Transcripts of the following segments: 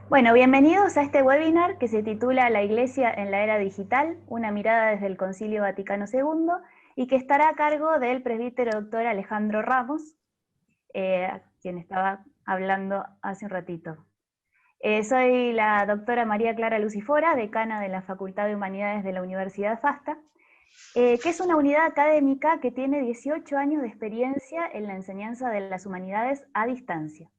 Bueno, bienvenidos a este webinar que se titula La Iglesia en la Era Digital, una mirada desde el Concilio Vaticano II, y que estará a cargo del presbítero doctor Alejandro Ramos, quien estaba hablando hace un ratito. Soy la doctora María Clara Lucifora, decana de la Facultad de Humanidades de la Universidad FASTA, que es una unidad académica que tiene 18 años de experiencia en la enseñanza de las humanidades a distancia.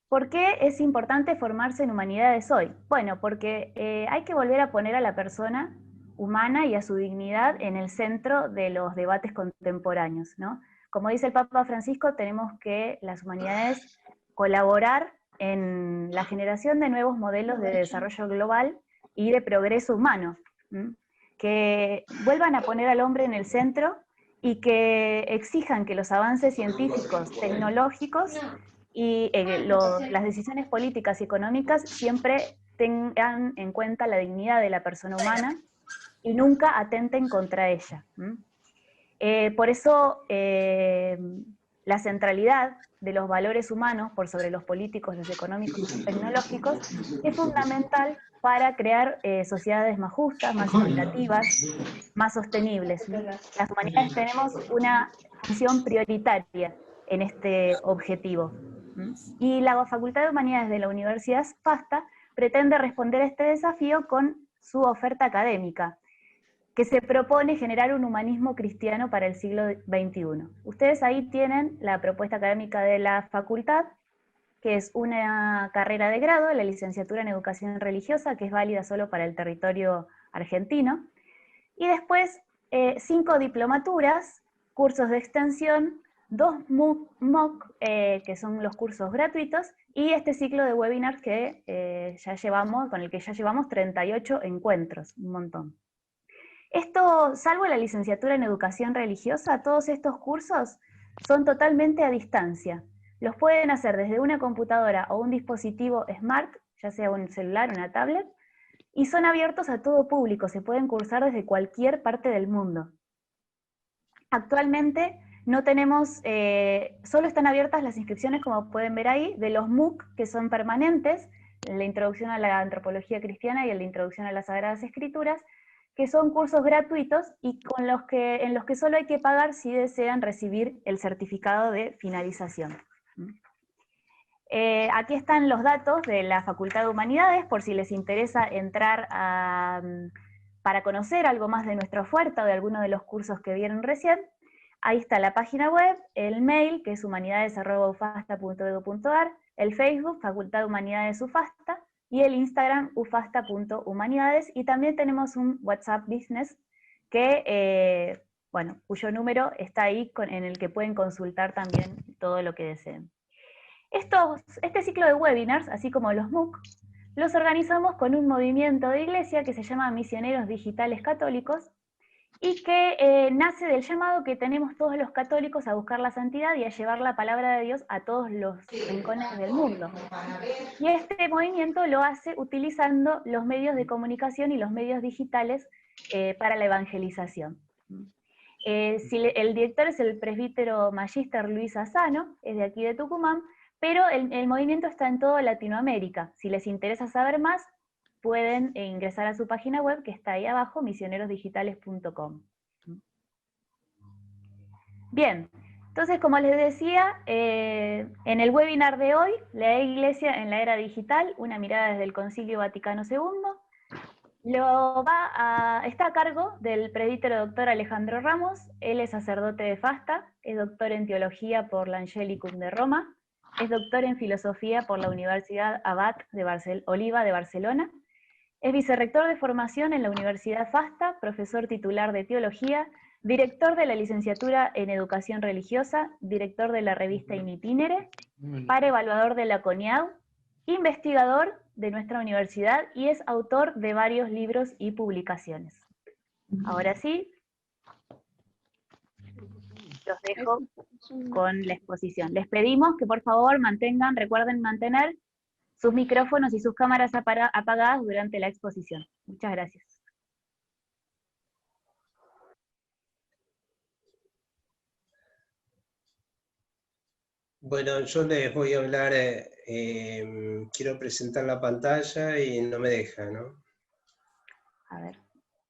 ¿Por qué es importante formarse en humanidades hoy? Bueno, porque hay que volver a poner a la persona humana y a su dignidad en el centro de los debates contemporáneos, ¿no? Como dice el Papa Francisco, tenemos que las humanidades colaborar en la generación de nuevos modelos de desarrollo global y de progreso humano, ¿m? Que vuelvan a poner al hombre en el centro y que exijan que los avances científicos, tecnológicos y las decisiones políticas y económicas siempre tengan en cuenta la dignidad de la persona humana y nunca atenten contra ella. Por eso la centralidad de los valores humanos por sobre los políticos, los económicos y los tecnológicos es fundamental para crear sociedades más justas, más equitativas, más sostenibles. Las humanidades tenemos una función prioritaria en este objetivo. Y la Facultad de Humanidades de la Universidad FASTA pretende responder a este desafío con su oferta académica, que se propone generar un humanismo cristiano para el siglo XXI. Ustedes ahí tienen la propuesta académica de la facultad, que es una carrera de grado, la licenciatura en Educación Religiosa, que es válida solo para el territorio argentino, y después 5 diplomaturas, cursos de extensión, 2 MOOC, que son los cursos gratuitos, y este ciclo de webinars que con el que ya llevamos 38 encuentros, un montón. Esto, salvo la licenciatura en Educación Religiosa, todos estos cursos son totalmente a distancia. Los pueden hacer desde una computadora o un dispositivo smart, ya sea un celular o una tablet, y son abiertos a todo público, se pueden cursar desde cualquier parte del mundo. Actualmente no tenemos, solo están abiertas las inscripciones, como pueden ver ahí, de los MOOC, que son permanentes, la introducción a la antropología cristiana y la introducción a las Sagradas Escrituras, que son cursos gratuitos y en los que solo hay que pagar si desean recibir el certificado de finalización. Aquí están los datos de la Facultad de Humanidades, por si les interesa entrar para conocer algo más de nuestra oferta o de alguno de los cursos que vieron recién. Ahí está la página web, el mail, que es humanidades@ufasta.edu.ar, el Facebook, Facultad de Humanidades UFASTA, y el Instagram, ufasta.humanidades, y también tenemos un WhatsApp Business, cuyo número está ahí, en el que pueden consultar también todo lo que deseen. Este ciclo de webinars, así como los MOOC, los organizamos con un movimiento de iglesia que se llama Misioneros Digitales Católicos y que nace del llamado que tenemos todos los católicos a buscar la santidad y a llevar la palabra de Dios a todos los rincones del mundo. Y este movimiento lo hace utilizando los medios de comunicación y los medios digitales para la evangelización. El director es el presbítero Magíster Luis Asano, es de aquí de Tucumán, pero el movimiento está en toda Latinoamérica. Si les interesa saber más, pueden ingresar a su página web, que está ahí abajo, misionerosdigitales.com. Bien, entonces, como les decía, en el webinar de hoy, la Iglesia en la Era Digital, una mirada desde el Concilio Vaticano II, está a cargo del presbítero doctor Alejandro Ramos. Él es sacerdote de FASTA, es doctor en teología por la Angelicum de Roma, es doctor en filosofía por la Universidad Abad de Oliva de Barcelona, es vicerrector de formación en la Universidad FASTA, profesor titular de teología, director de la licenciatura en educación religiosa, director de la revista In Itinere, par evaluador de la CONIAU, investigador de nuestra universidad y es autor de varios libros y publicaciones. Ahora sí, los dejo con la exposición. Les pedimos que por favor recuerden mantener sus micrófonos y sus cámaras apagadas durante la exposición. Muchas gracias. Bueno, yo les voy a hablar, quiero presentar la pantalla y no me deja, ¿no? A ver.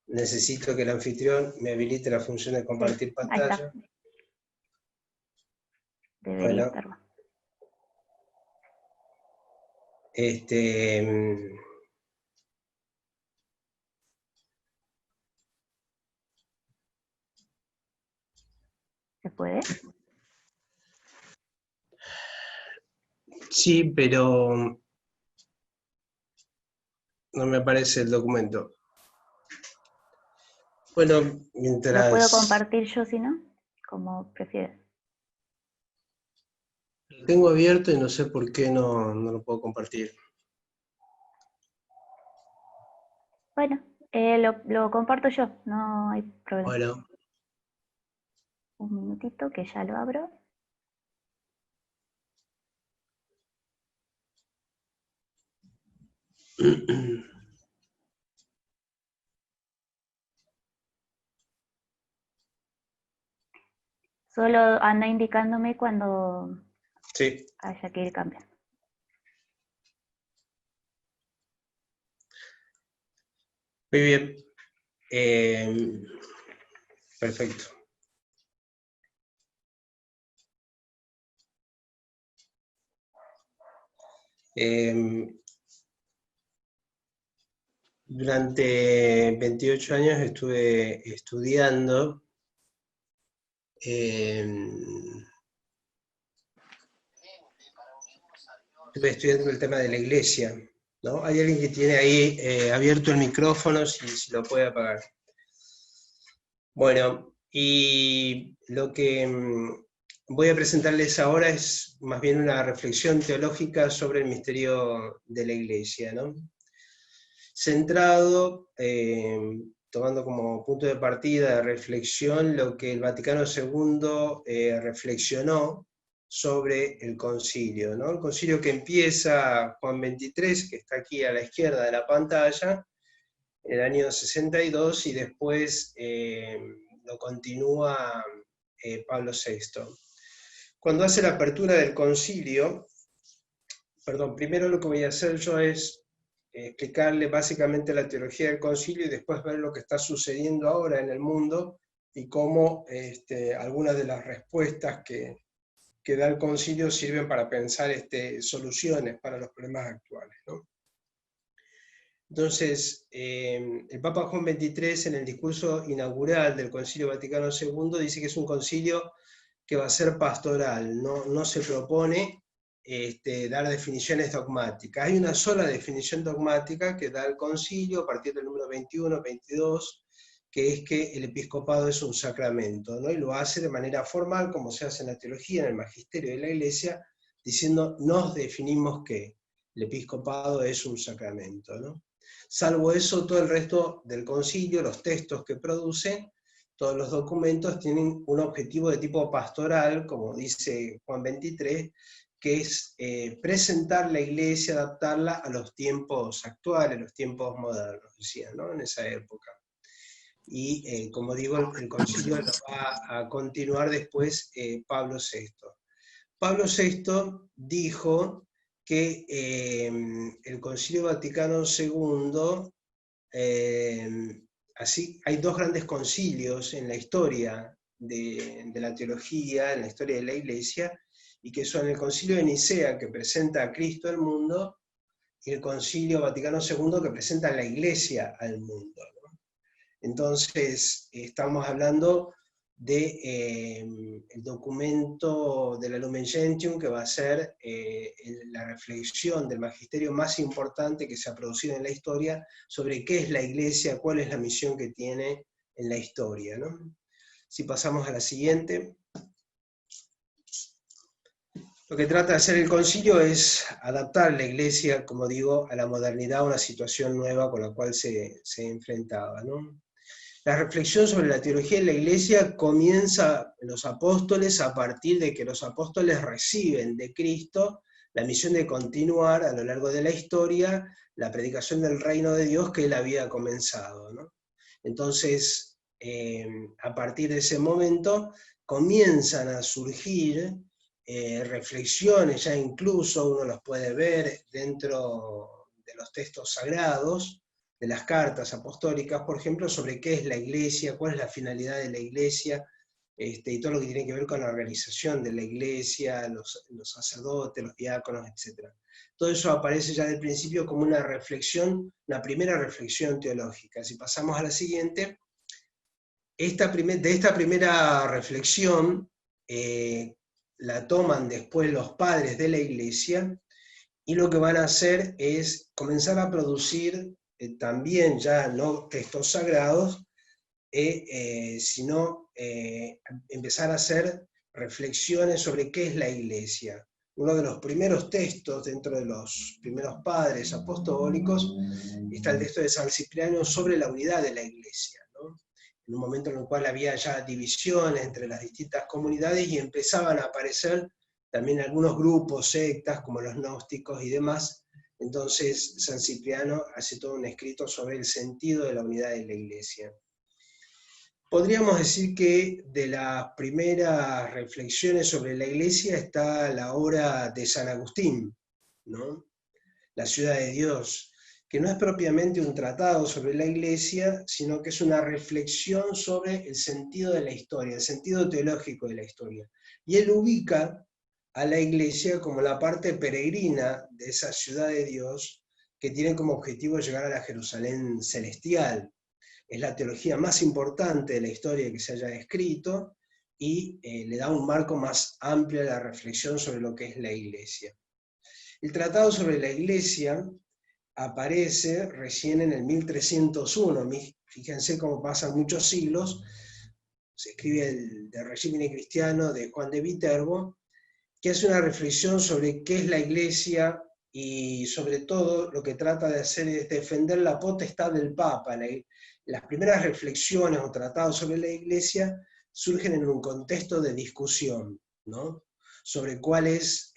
Necesito que el anfitrión me habilite la función de Sí, compartir ahí está. pantalla. Debería Bueno, estar. este, ¿Se puede? sí, pero no me aparece el documento. Bueno, Lo puedo mientras compartir yo si no, como prefieres. lo tengo abierto y no sé por qué no lo puedo compartir. Bueno, lo comparto yo, no hay problema. Bueno, Un minutito que ya lo abro. Solo anda indicándome cuando sí, haya que ir cambiando. muy bien. Perfecto. Durante 28 años estuve estudiando estuve estudiando el tema de la iglesia, ¿no? Hay alguien que tiene ahí abierto el micrófono, si lo puede apagar. Bueno, y lo que voy a presentarles ahora es más bien una reflexión teológica sobre el misterio de la iglesia, ¿no? Centrado, tomando como punto de partida de reflexión lo que el Vaticano II reflexionó sobre el concilio, ¿no? El concilio que empieza Juan XXIII, que está aquí a la izquierda de la pantalla, en el año 62, y después lo continúa Pablo VI. Cuando hace la apertura del concilio, perdón, primero lo que voy a hacer yo es explicarle básicamente la teología del concilio y después ver lo que está sucediendo ahora en el mundo y cómo algunas de las respuestas que da el concilio sirven para pensar soluciones para los problemas actuales, ¿no? Entonces, el Papa Juan XXIII en el discurso inaugural del Concilio Vaticano II dice que es un concilio que va a ser pastoral, no se propone dar definiciones dogmáticas. Hay una sola definición dogmática que da el concilio a partir del número 21, 22, que es que el episcopado es un sacramento, ¿no? Y lo hace de manera formal, como se hace en la teología, en el magisterio de la Iglesia, diciendo, nos definimos que el episcopado es un sacramento, ¿no? Salvo eso, todo el resto del concilio, los textos que produce, todos los documentos tienen un objetivo de tipo pastoral, como dice Juan XXIII, que es presentar la iglesia, adaptarla a los tiempos actuales, los tiempos modernos, decía, ¿no? En esa época. Y como digo, el concilio lo va a continuar después Pablo VI. Pablo VI dijo que el Concilio Vaticano II, así, hay dos grandes concilios en la historia de la teología, en la historia de la Iglesia, y que son el Concilio de Nicea, que presenta a Cristo al mundo, y el Concilio Vaticano II, que presenta a la Iglesia al mundo, ¿no? Entonces, estamos hablando de el documento de la Lumen Gentium, que va a ser la reflexión del magisterio más importante que se ha producido en la historia sobre qué es la Iglesia, cuál es la misión que tiene en la historia, ¿no? Si pasamos a la siguiente. Lo que trata de hacer el concilio es adaptar la Iglesia, como digo, a la modernidad, a una situación nueva con la cual se enfrentaba, ¿no? La reflexión sobre la teología de la Iglesia comienza en los apóstoles a partir de que los apóstoles reciben de Cristo la misión de continuar a lo largo de la historia la predicación del reino de Dios que él había comenzado, ¿no? Entonces, a partir de ese momento comienzan a surgir reflexiones, ya incluso uno los puede ver dentro de los textos sagrados, de las cartas apostólicas, por ejemplo, sobre qué es la iglesia, cuál es la finalidad de la iglesia, y todo lo que tiene que ver con la organización de la iglesia, los sacerdotes, los diáconos, etc. Todo eso aparece ya del principio como una reflexión, una primera reflexión teológica. Si pasamos a la siguiente, de esta primera reflexión la toman después los padres de la iglesia, y lo que van a hacer es comenzar a producir también ya no textos sagrados, sino empezar a hacer reflexiones sobre qué es la iglesia. Uno de los primeros textos dentro de los primeros padres apostólicos está el texto de San Cipriano sobre la unidad de la iglesia, ¿no? En un momento en el cual había ya divisiones entre las distintas comunidades y empezaban a aparecer también algunos grupos, sectas, como los gnósticos y demás. Entonces San Cipriano hace todo un escrito sobre el sentido de la unidad de la iglesia. Podríamos decir que de las primeras reflexiones sobre la iglesia está la obra de San Agustín, ¿no? La ciudad de Dios, que no es propiamente un tratado sobre la iglesia, sino que es una reflexión sobre el sentido de la historia, el sentido teológico de la historia. Y él ubica a la iglesia como la parte peregrina de esa ciudad de Dios, que tiene como objetivo llegar a la Jerusalén celestial. Es la teología más importante de la historia que se haya escrito, y le da un marco más amplio a la reflexión sobre lo que es la iglesia. El tratado sobre la iglesia aparece recién en el 1301, fíjense cómo pasan muchos siglos. Se escribe el de régimen cristiano de Juan de Viterbo, que hace una reflexión sobre qué es la iglesia, y sobre todo lo que trata de hacer es defender la potestad del Papa. Las primeras reflexiones o tratados sobre la iglesia surgen en un contexto de discusión, ¿no? Sobre cuál es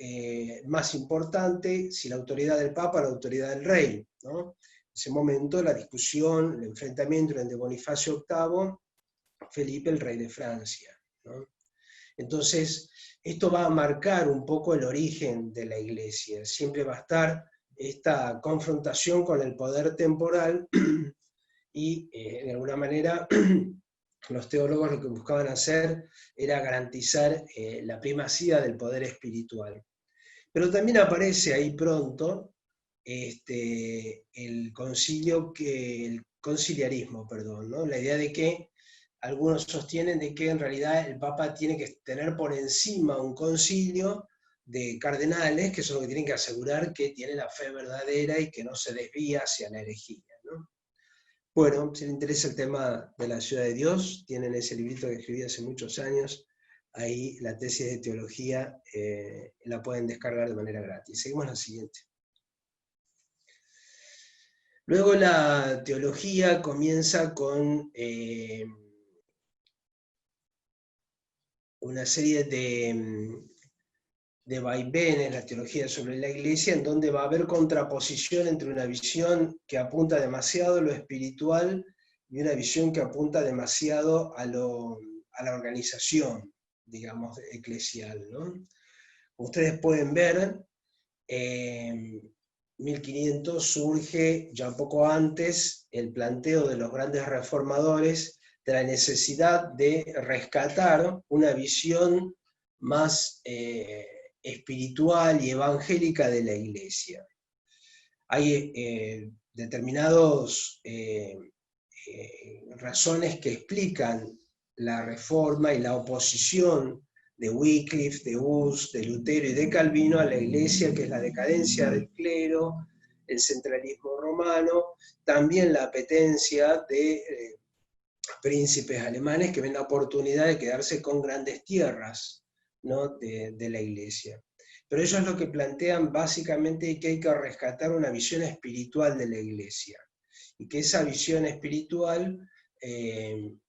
más importante, si la autoridad del Papa o la autoridad del Rey, ¿no? En ese momento la discusión, el enfrentamiento entre Bonifacio VIII, Felipe, el rey de Francia, ¿no? Entonces, esto va a marcar un poco el origen de la iglesia. Siempre va a estar esta confrontación con el poder temporal, y de alguna manera los teólogos lo que buscaban hacer era garantizar la primacía del poder espiritual. Pero también aparece ahí pronto el conciliarismo, ¿no? La idea de que algunos sostienen de que en realidad el Papa tiene que tener por encima un concilio de cardenales, que son los que tienen que asegurar que tiene la fe verdadera y que no se desvía hacia la herejía, ¿no? Bueno, si les interesa el tema de la ciudad de Dios, tienen ese librito que escribí hace muchos años, ahí la tesis de teología la pueden descargar de manera gratis. Seguimos la siguiente. Luego la teología comienza con una serie de vaivenes, la teología sobre la iglesia, en donde va a haber contraposición entre una visión que apunta demasiado a lo espiritual y una visión que apunta demasiado a la organización, digamos, eclesial, ¿no? Ustedes pueden ver, en 1500 surge, ya un poco antes, el planteo de los grandes reformadores de la necesidad de rescatar una visión más espiritual y evangélica de la iglesia. Hay determinadas razones que explican la reforma y la oposición de Wycliffe, de Hus, de Lutero y de Calvino a la iglesia, que es la decadencia del clero, el centralismo romano, también la apetencia de príncipes alemanes que ven la oportunidad de quedarse con grandes tierras, ¿no? de la iglesia. Pero ellos lo que plantean básicamente es que hay que rescatar una visión espiritual de la iglesia, y que esa visión espiritual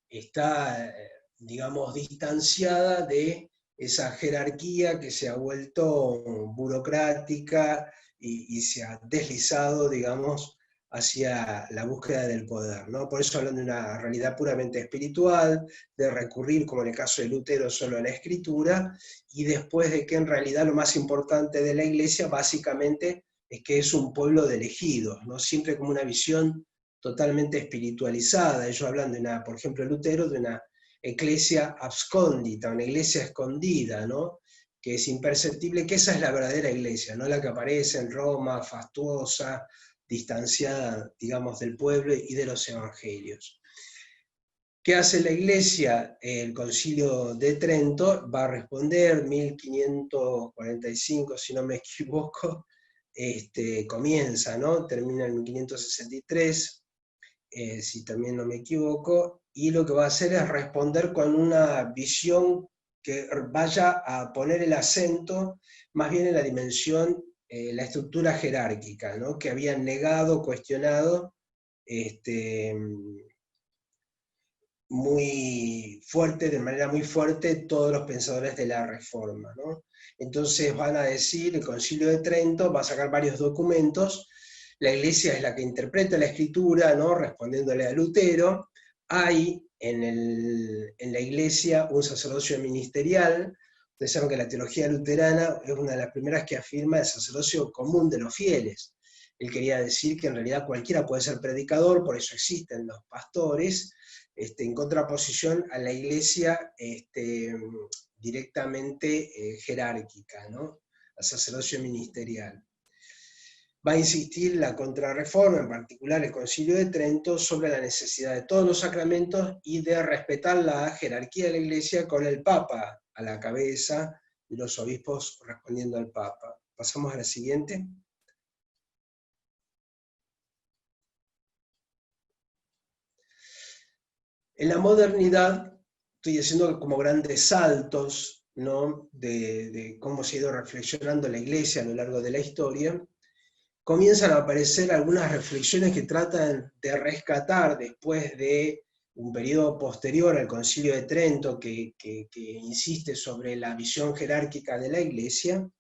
está, digamos, distanciada de esa jerarquía que se ha vuelto burocrática y se ha deslizado, digamos, hacia la búsqueda del poder, ¿no? Por eso hablan de una realidad puramente espiritual, de recurrir, como en el caso de Lutero, solo a la escritura, y después de que en realidad lo más importante de la Iglesia básicamente es que es un pueblo de elegidos, ¿no? Siempre como una visión totalmente espiritualizada. Ellos hablan de una, por ejemplo, Lutero, de una iglesia abscondita, una iglesia escondida, ¿no? Que es imperceptible, que esa es la verdadera iglesia, no la que aparece en Roma, fastuosa, distanciada, digamos, del pueblo y de los evangelios. ¿Qué hace la Iglesia? El Concilio de Trento va a responder, 1545, si no me equivoco, comienza, ¿no? Termina en 1563, si también no me equivoco, y lo que va a hacer es responder con una visión que vaya a poner el acento más bien en la dimensión, la estructura jerárquica, ¿no? Que habían negado, cuestionado, muy fuerte, de manera muy fuerte, todos los pensadores de la Reforma, ¿no? Entonces van a decir, el Concilio de Trento va a sacar varios documentos, la Iglesia es la que interpreta la Escritura, ¿no? Respondiéndole a Lutero. Hay en la Iglesia un sacerdocio ministerial. Ustedes saben que la teología luterana es una de las primeras que afirma el sacerdocio común de los fieles. Él quería decir que en realidad cualquiera puede ser predicador, por eso existen los pastores, en contraposición a la Iglesia directamente jerárquica, ¿no? Al sacerdocio ministerial. Va a insistir la Contrarreforma, en particular el Concilio de Trento, sobre la necesidad de todos los sacramentos y de respetar la jerarquía de la Iglesia con el Papa a la cabeza y los obispos respondiendo al Papa. Pasamos a la siguiente. En la modernidad, estoy haciendo como grandes saltos, ¿no? de cómo se ha ido reflexionando la Iglesia a lo largo de la historia, comienzan a aparecer algunas reflexiones que tratan de rescatar después de un periodo posterior al Concilio de Trento que insiste sobre la visión jerárquica de la Iglesia.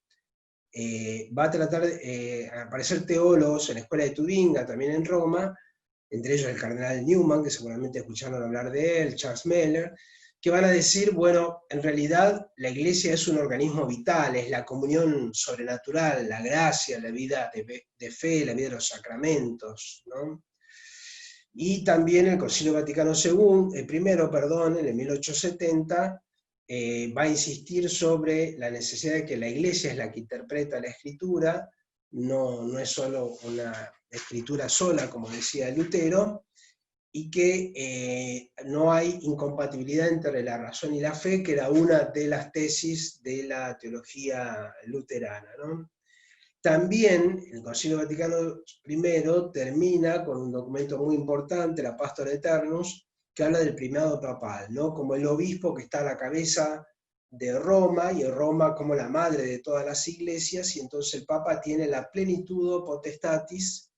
Va a tratar de aparecer teólogos en la escuela de Tubinga, también en Roma, entre ellos el cardenal Newman, que seguramente escucharon hablar de él, Charles Meller, que van a decir, bueno, en realidad la Iglesia es un organismo vital, es la comunión sobrenatural, la gracia, la vida de fe, la vida de los sacramentos, ¿no? Y también el Concilio Vaticano II, el primero, perdón, en el 1870, va a insistir sobre la necesidad de que la Iglesia es la que interpreta la Escritura, no es solo una escritura sola, como decía Lutero, y que no hay incompatibilidad entre la razón y la fe, que era una de las tesis de la teología luterana, ¿no? También el Concilio Vaticano I termina con un documento muy importante, la Pastor Eternus, que habla del primado papal, ¿no? Como el obispo que está a la cabeza de Roma, y Roma como la madre de todas las iglesias, y entonces el Papa tiene la plenitud potestatis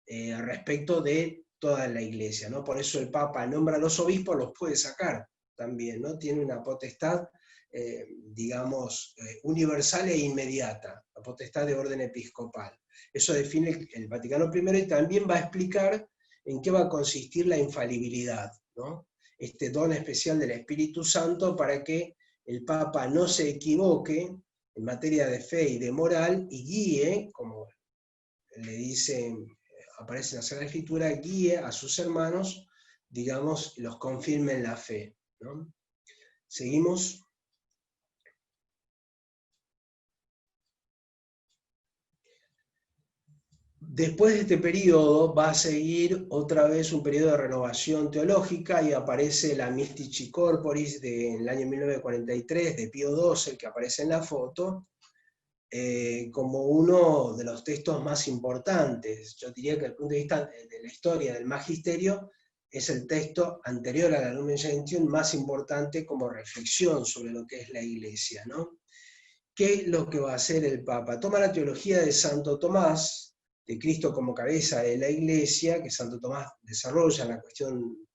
respecto de toda la iglesia, ¿no? Por eso el Papa nombra a los obispos, los puede sacar también, ¿no? Tiene una potestad, digamos, universal e inmediata, la potestad de orden episcopal. Eso define el Vaticano I y también va a explicar en qué va a consistir la infalibilidad, ¿no? Este don especial del Espíritu Santo para que el Papa no se equivoque en materia de fe y de moral y guíe, como le dicen, aparece en la Sagrada Escritura, guíe a sus hermanos, digamos, los confirme en la fe, ¿no? Seguimos. Después de este periodo va a seguir otra vez un periodo de renovación teológica y aparece la Mystici Corporis en el año 1943 de Pío XII, el que aparece en la foto, como uno de los textos más importantes. Yo diría que desde el punto de vista de la historia del magisterio, es el texto anterior a la Lumen Gentium más importante como reflexión sobre lo que es la Iglesia, ¿no? ¿Qué es lo que va a hacer el Papa? Toma la teología de Santo Tomás, de Cristo como cabeza de la Iglesia, que Santo Tomás desarrolla en la cuestión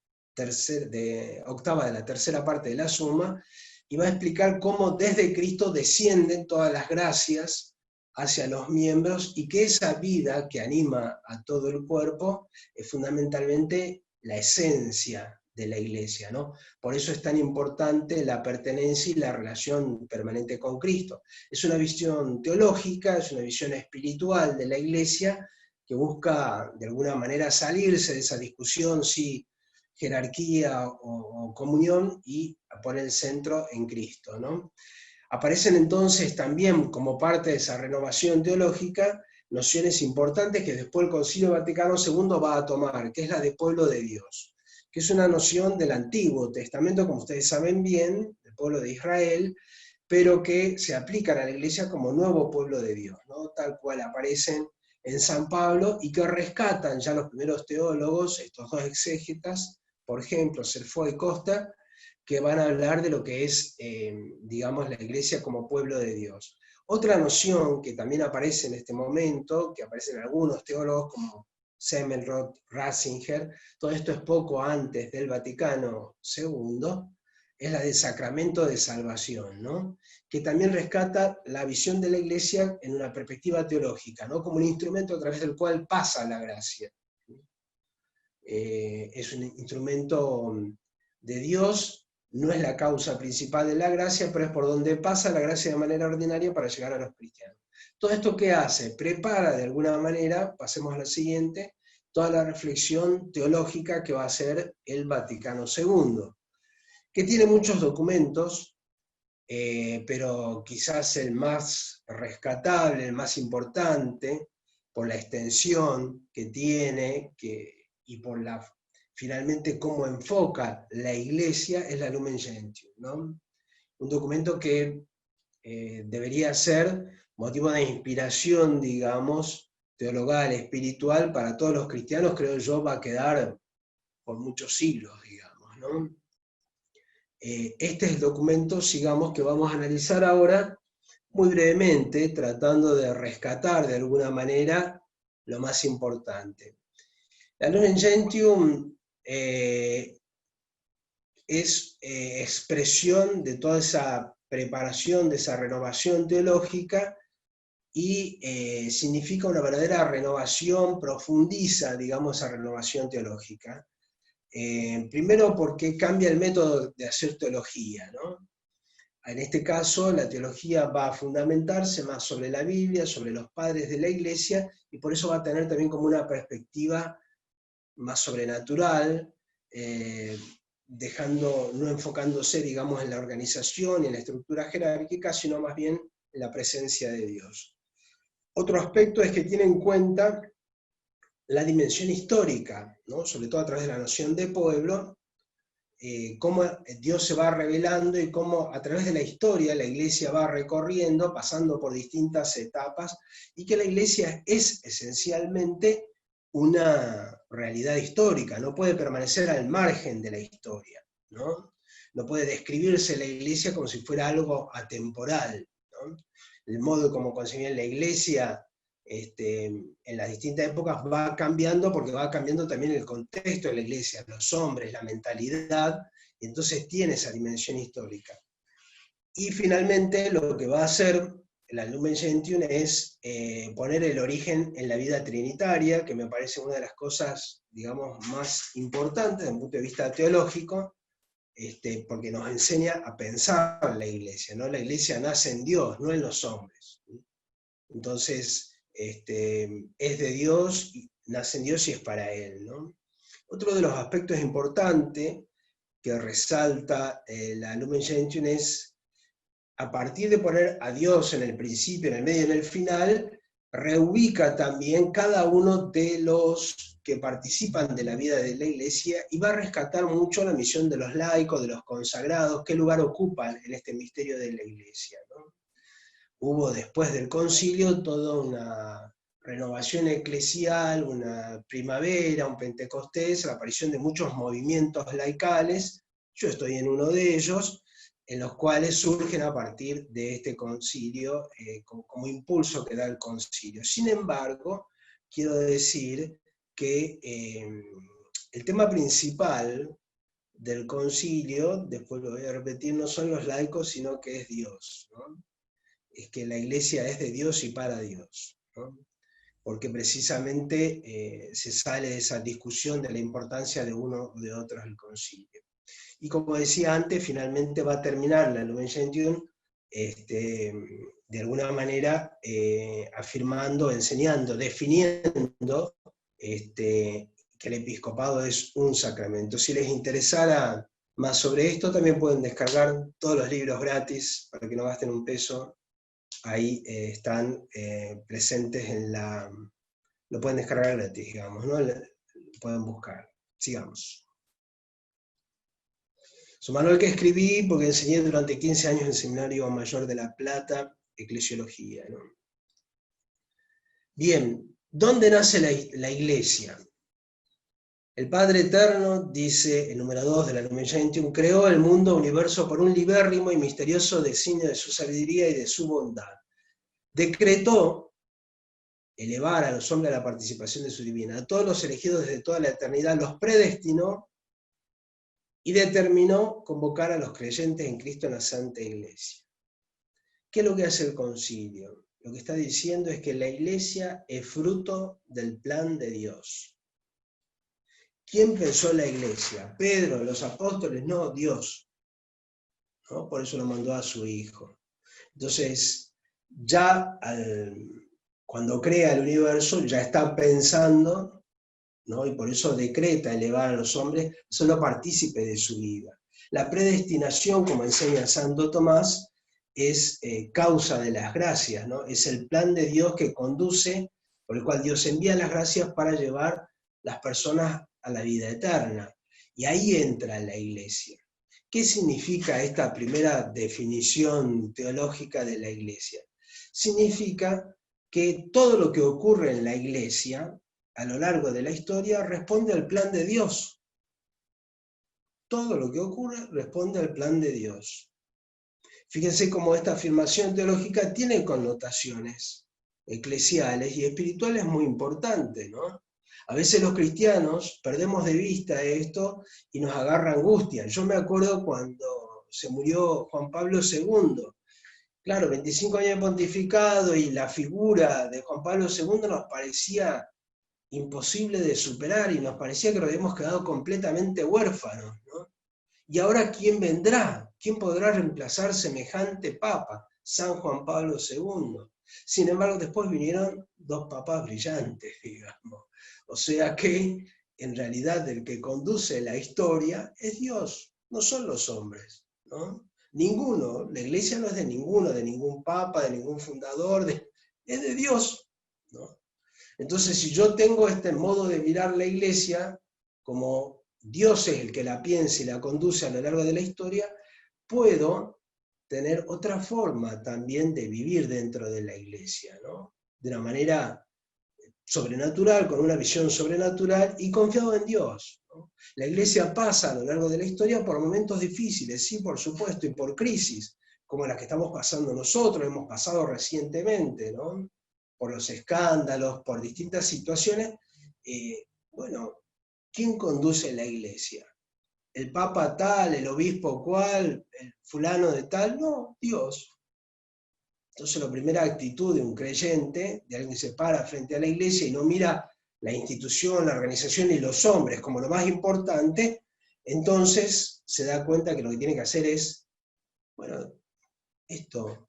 octava de la tercera parte de la Suma, y va a explicar cómo desde Cristo descienden todas las gracias hacia los miembros, y que esa vida que anima a todo el cuerpo es fundamentalmente la esencia de la iglesia, ¿no? Por eso es tan importante la pertenencia y la relación permanente con Cristo. Es una visión teológica, es una visión espiritual de la iglesia que busca de alguna manera salirse de esa discusión si jerarquía o comunión, y poner el centro en Cristo, ¿no? Aparecen entonces también, como parte de esa renovación teológica, nociones importantes que después el Concilio Vaticano II va a tomar, que es la de pueblo de Dios, que es una noción del Antiguo Testamento, como ustedes saben bien, del pueblo de Israel, pero que se aplican a la Iglesia como nuevo pueblo de Dios, ¿no? Tal cual aparecen en San Pablo, y que rescatan ya los primeros teólogos, estos dos exégetas, por ejemplo, Cerfó y Costa, que van a hablar de lo que es, digamos, la Iglesia como pueblo de Dios. Otra noción que también aparece en este momento, que aparece en algunos teólogos como Semmelroth, Ratzinger, todo esto es poco antes del Vaticano II, es la de sacramento de salvación, ¿no? Que también rescata la visión de la Iglesia en una perspectiva teológica, ¿no? Como un instrumento a través del cual pasa la gracia. Es un instrumento de Dios, no es la causa principal de la gracia, pero es por donde pasa la gracia de manera ordinaria para llegar a los cristianos. ¿Todo esto qué hace? Prepara de alguna manera, pasemos a la siguiente, toda la reflexión teológica que va a hacer el Vaticano II, que tiene muchos documentos, pero quizás el más rescatable, el más importante, por la extensión que tiene, y por finalmente cómo enfoca la Iglesia, es la Lumen Gentium, ¿no? Un documento que debería ser motivo de inspiración, digamos, teologal, espiritual, para todos los cristianos, creo yo, va a quedar por muchos siglos, digamos, ¿no? Este es el documento, sigamos, que vamos a analizar ahora muy brevemente, tratando de rescatar de alguna manera lo más importante. La Lumen Gentium es expresión de toda esa preparación, de esa renovación teológica, y significa una verdadera renovación, profundiza, digamos, esa renovación teológica. Primero porque cambia el método de hacer teología, ¿no? En este caso, la teología va a fundamentarse más sobre la Biblia, sobre los padres de la Iglesia, y por eso va a tener también como una perspectiva más sobrenatural, no enfocándose, digamos, en la organización y en la estructura jerárquica, sino más bien en la presencia de Dios. Otro aspecto es que tiene en cuenta la dimensión histórica, ¿no? Sobre todo a través de la noción de pueblo, cómo Dios se va revelando y cómo a través de la historia la Iglesia va recorriendo, pasando por distintas etapas, y que la Iglesia es esencialmente una realidad histórica, no puede permanecer al margen de la historia, ¿no? No puede describirse la Iglesia como si fuera algo atemporal, ¿no? El modo como concebía la Iglesia en las distintas épocas va cambiando, porque va cambiando también el contexto de la Iglesia, los hombres, la mentalidad, y entonces tiene esa dimensión histórica. Y finalmente lo que va a hacer la Lumen Gentium es poner el origen en la vida trinitaria, que me parece una de las cosas, digamos, más importantes desde un punto de vista teológico, porque nos enseña a pensar la Iglesia, ¿no? La Iglesia nace en Dios, no en los hombres. Entonces, es de Dios, nace en Dios y es para Él, ¿no? Otro de los aspectos importantes que resalta la Lumen Gentium es, a partir de poner a Dios en el principio, en el medio y en el final, reubica también cada uno de los que participan de la vida de la Iglesia, y va a rescatar mucho la misión de los laicos, de los consagrados, qué lugar ocupan en este misterio de la Iglesia, ¿no? Hubo después del concilio toda una renovación eclesial, una primavera, un Pentecostés, la aparición de muchos movimientos laicales, yo estoy en uno de ellos, en los cuales surgen a partir de este concilio, como impulso que da el concilio. Sin embargo, quiero decir que el tema principal del concilio, después lo voy a repetir, no son los laicos, sino que es Dios, ¿no? es que la iglesia es de Dios y para Dios, ¿no? Porque precisamente se sale de esa discusión de la importancia de uno o de otros del concilio. Y como decía antes, finalmente va a terminar la Lumen Gentium de alguna manera afirmando, enseñando, definiendo que el episcopado es un sacramento. Si les interesara más sobre esto, también pueden descargar todos los libros gratis para que no gasten un peso. Ahí están presentes lo pueden descargar gratis, digamos, ¿no? Lo pueden buscar. Sigamos. Su manual que escribí porque enseñé durante 15 años en el Seminario Mayor de La Plata, Eclesiología, ¿no? Bien, ¿dónde nace la iglesia? El Padre Eterno, dice el número 2 de la Lumen Gentium, creó el mundo universo por un libérrimo y misterioso designio de su sabiduría y de su bondad. Decretó elevar a los hombres a la participación de su divina. A todos los elegidos desde toda la eternidad los predestinó y determinó convocar a los creyentes en Cristo en la Santa Iglesia. ¿Qué es lo que hace el concilio? Lo que está diciendo es que la iglesia es fruto del plan de Dios. ¿Quién pensó la iglesia? ¿Pedro, los apóstoles? No, Dios, ¿no? Por eso lo mandó a su Hijo. Entonces, ya cuando crea el universo, ya está pensando, ¿no? Y por eso decreta elevar a los hombres, solo partícipe de su vida. La predestinación, como enseña Santo Tomás, es causa de las gracias, ¿no? Es el plan de Dios que conduce, por el cual Dios envía las gracias para llevar las personas a la vida eterna. Y ahí entra la iglesia. ¿Qué significa esta primera definición teológica de la iglesia? Significa que todo lo que ocurre en la iglesia, a lo largo de la historia, responde al plan de Dios. Todo lo que ocurre responde al plan de Dios. Fíjense cómo esta afirmación teológica tiene connotaciones eclesiales y espirituales muy importantes, ¿no? A veces los cristianos perdemos de vista esto y nos agarra angustia. Yo me acuerdo cuando se murió Juan Pablo II. Claro, 25 años de pontificado y la figura de Juan Pablo II nos parecía imposible de superar y nos parecía que nos habíamos quedado completamente huérfanos, ¿no? ¿Y ahora quién vendrá? ¿Quién podrá reemplazar semejante papa? San Juan Pablo II. Sin embargo, después vinieron dos papas brillantes, digamos. O sea que, en realidad, el que conduce la historia es Dios, no son los hombres, ¿no? Ninguno, la iglesia no es de ninguno, de ningún papa, de ningún fundador, es de Dios, ¿no? Entonces, si yo tengo este modo de mirar la iglesia, como Dios es el que la piensa y la conduce a lo largo de la historia, puedo tener otra forma también de vivir dentro de la iglesia, ¿no? De una manera sobrenatural, con una visión sobrenatural y confiado en Dios, ¿no? La iglesia pasa a lo largo de la historia por momentos difíciles, sí, por supuesto, y por crisis, como las que estamos pasando nosotros, hemos pasado recientemente, ¿no? Por los escándalos, por distintas situaciones. Bueno, ¿quién conduce la iglesia? ¿El papa tal, el obispo cual, el fulano de tal? No, Dios. Entonces la primera actitud de un creyente, de alguien que se para frente a la iglesia y no mira la institución, la organización y los hombres como lo más importante, entonces se da cuenta que lo que tiene que hacer es, bueno, esto,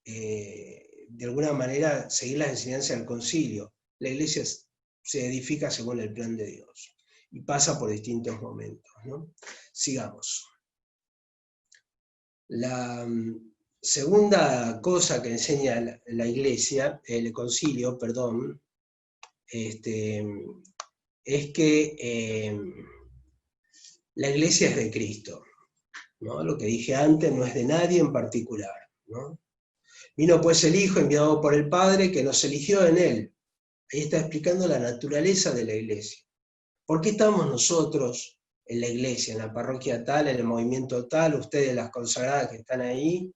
de alguna manera seguir las enseñanzas del concilio. La iglesia se edifica según el plan de Dios y pasa por distintos momentos, ¿no? Sigamos. La segunda cosa que enseña la iglesia, el concilio, perdón, es que la iglesia es de Cristo, ¿no? Lo que dije antes no es de nadie en particular, ¿no? Vino pues el Hijo enviado por el Padre que nos eligió en Él. Ahí está explicando la naturaleza de la iglesia. ¿Por qué estamos nosotros en la iglesia, en la parroquia tal, en el movimiento tal, ustedes las consagradas que están ahí?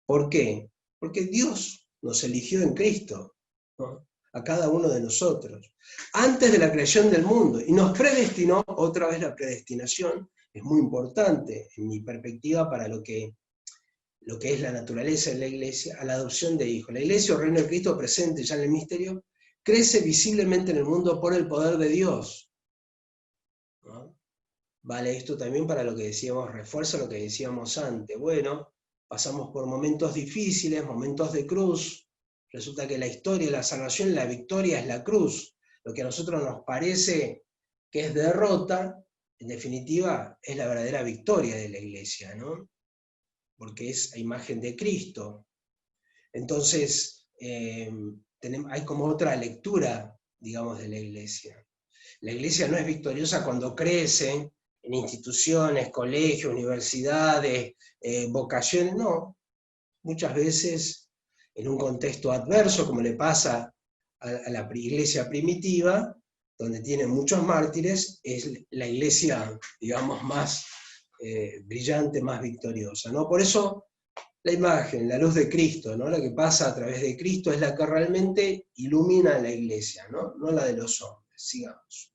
¿Por qué? Porque Dios nos eligió en Cristo, ¿no? A cada uno de nosotros, antes de la creación del mundo, y nos predestinó. Otra vez la predestinación es muy importante en mi perspectiva para lo que lo que es la naturaleza de la iglesia, a la adopción de hijos. La iglesia o reino de Cristo presente ya en el misterio, crece visiblemente en el mundo por el poder de Dios, ¿no? Vale esto también para lo que decíamos, refuerza lo que decíamos antes. Bueno, pasamos por momentos difíciles, momentos de cruz. Resulta que la historia de la salvación, la victoria es la cruz. Lo que a nosotros nos parece que es derrota, en definitiva, es la verdadera victoria de la iglesia, ¿no? Porque es a imagen de Cristo. Entonces, hay como otra lectura, digamos, de la iglesia. La iglesia no es victoriosa cuando crece en instituciones, colegios, universidades, vocaciones, no. Muchas veces en un contexto adverso, como le pasa a la iglesia primitiva, donde tiene muchos mártires, es la iglesia, digamos, más brillante, más victoriosa, ¿no? Por eso la imagen, la luz de Cristo, ¿no? La que pasa a través de Cristo es la que realmente ilumina a la iglesia, ¿no? No la de los hombres. Sigamos.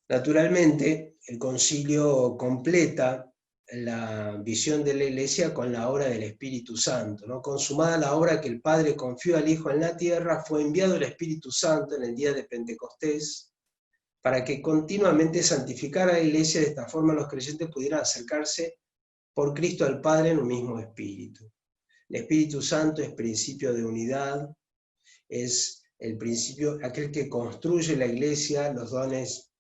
Naturalmente, el concilio completa la visión de la iglesia con la obra del Espíritu Santo, ¿no? Consumada la obra que el Padre confió al Hijo en la tierra, fue enviado el Espíritu Santo en el día de Pentecostés, para que continuamente santificara a la iglesia. De esta forma los creyentes pudieran acercarse por Cristo al Padre en un mismo espíritu. El Espíritu Santo es principio de unidad, es el principio, aquel que construye la iglesia, los dones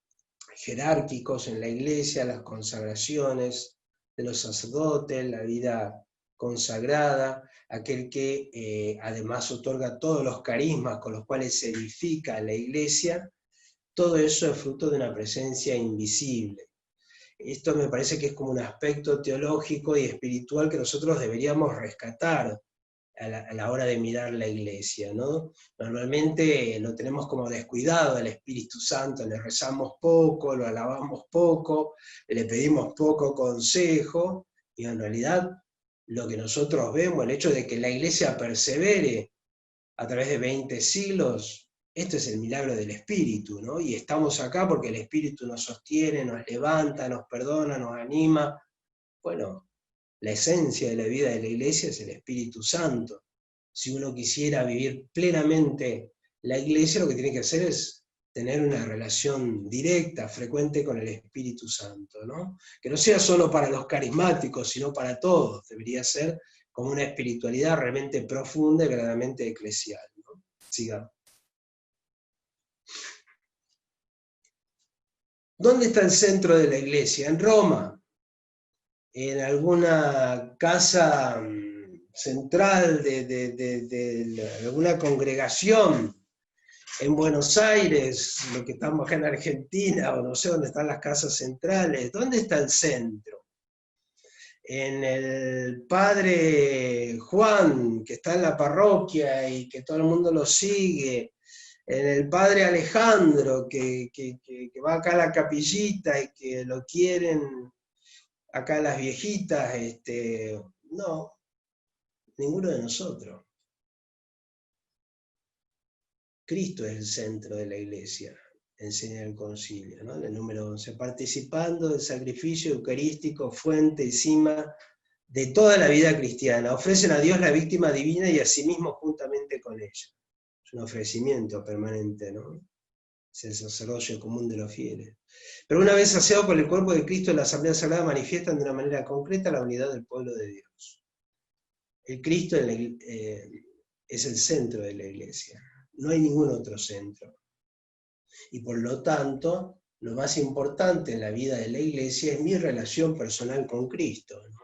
jerárquicos en la iglesia, las consagraciones de los sacerdotes, la vida consagrada, aquel que además otorga todos los carismas con los cuales se edifica la iglesia. Todo eso es fruto de una presencia invisible. Esto me parece que es como un aspecto teológico y espiritual que nosotros deberíamos rescatar a la hora de mirar la iglesia, ¿no? Normalmente lo tenemos como descuidado al Espíritu Santo, le rezamos poco, lo alabamos poco, le pedimos poco consejo, y en realidad lo que nosotros vemos, el hecho de que la iglesia persevere a través de 20 siglos, esto es el milagro del Espíritu, ¿no? Y estamos acá porque el Espíritu nos sostiene, nos levanta, nos perdona, nos anima. Bueno, la esencia de la vida de la iglesia es el Espíritu Santo. Si uno quisiera vivir plenamente la iglesia, lo que tiene que hacer es tener una relación directa, frecuente con el Espíritu Santo, ¿no? Que no sea solo para los carismáticos, sino para todos. Debería ser como una espiritualidad realmente profunda y verdaderamente eclesial, ¿no? Sigamos. ¿Dónde está el centro de la iglesia? En Roma, en alguna casa central de alguna congregación, en Buenos Aires, lo que estamos acá en Argentina, o no sé dónde están las casas centrales. ¿Dónde está el centro? En el padre Juan, que está en la parroquia y que todo el mundo lo sigue, en el padre Alejandro, que va acá a la capillita y que lo quieren acá las viejitas, no, ninguno de nosotros. Cristo es el centro de la iglesia, enseña el concilio, ¿no? En el número 11, participando del sacrificio eucarístico, fuente y cima de toda la vida cristiana. Ofrecen a Dios la víctima divina y a sí mismos juntamente con ella. Es un ofrecimiento permanente, ¿no? Es el sacerdocio común de los fieles. Pero una vez saciado por el cuerpo de Cristo en la Asamblea Sagrada, manifiestan de una manera concreta la unidad del pueblo de Dios. El Cristo es el centro de la iglesia. No hay ningún otro centro. Y por lo tanto, lo más importante en la vida de la iglesia es mi relación personal con Cristo, ¿no?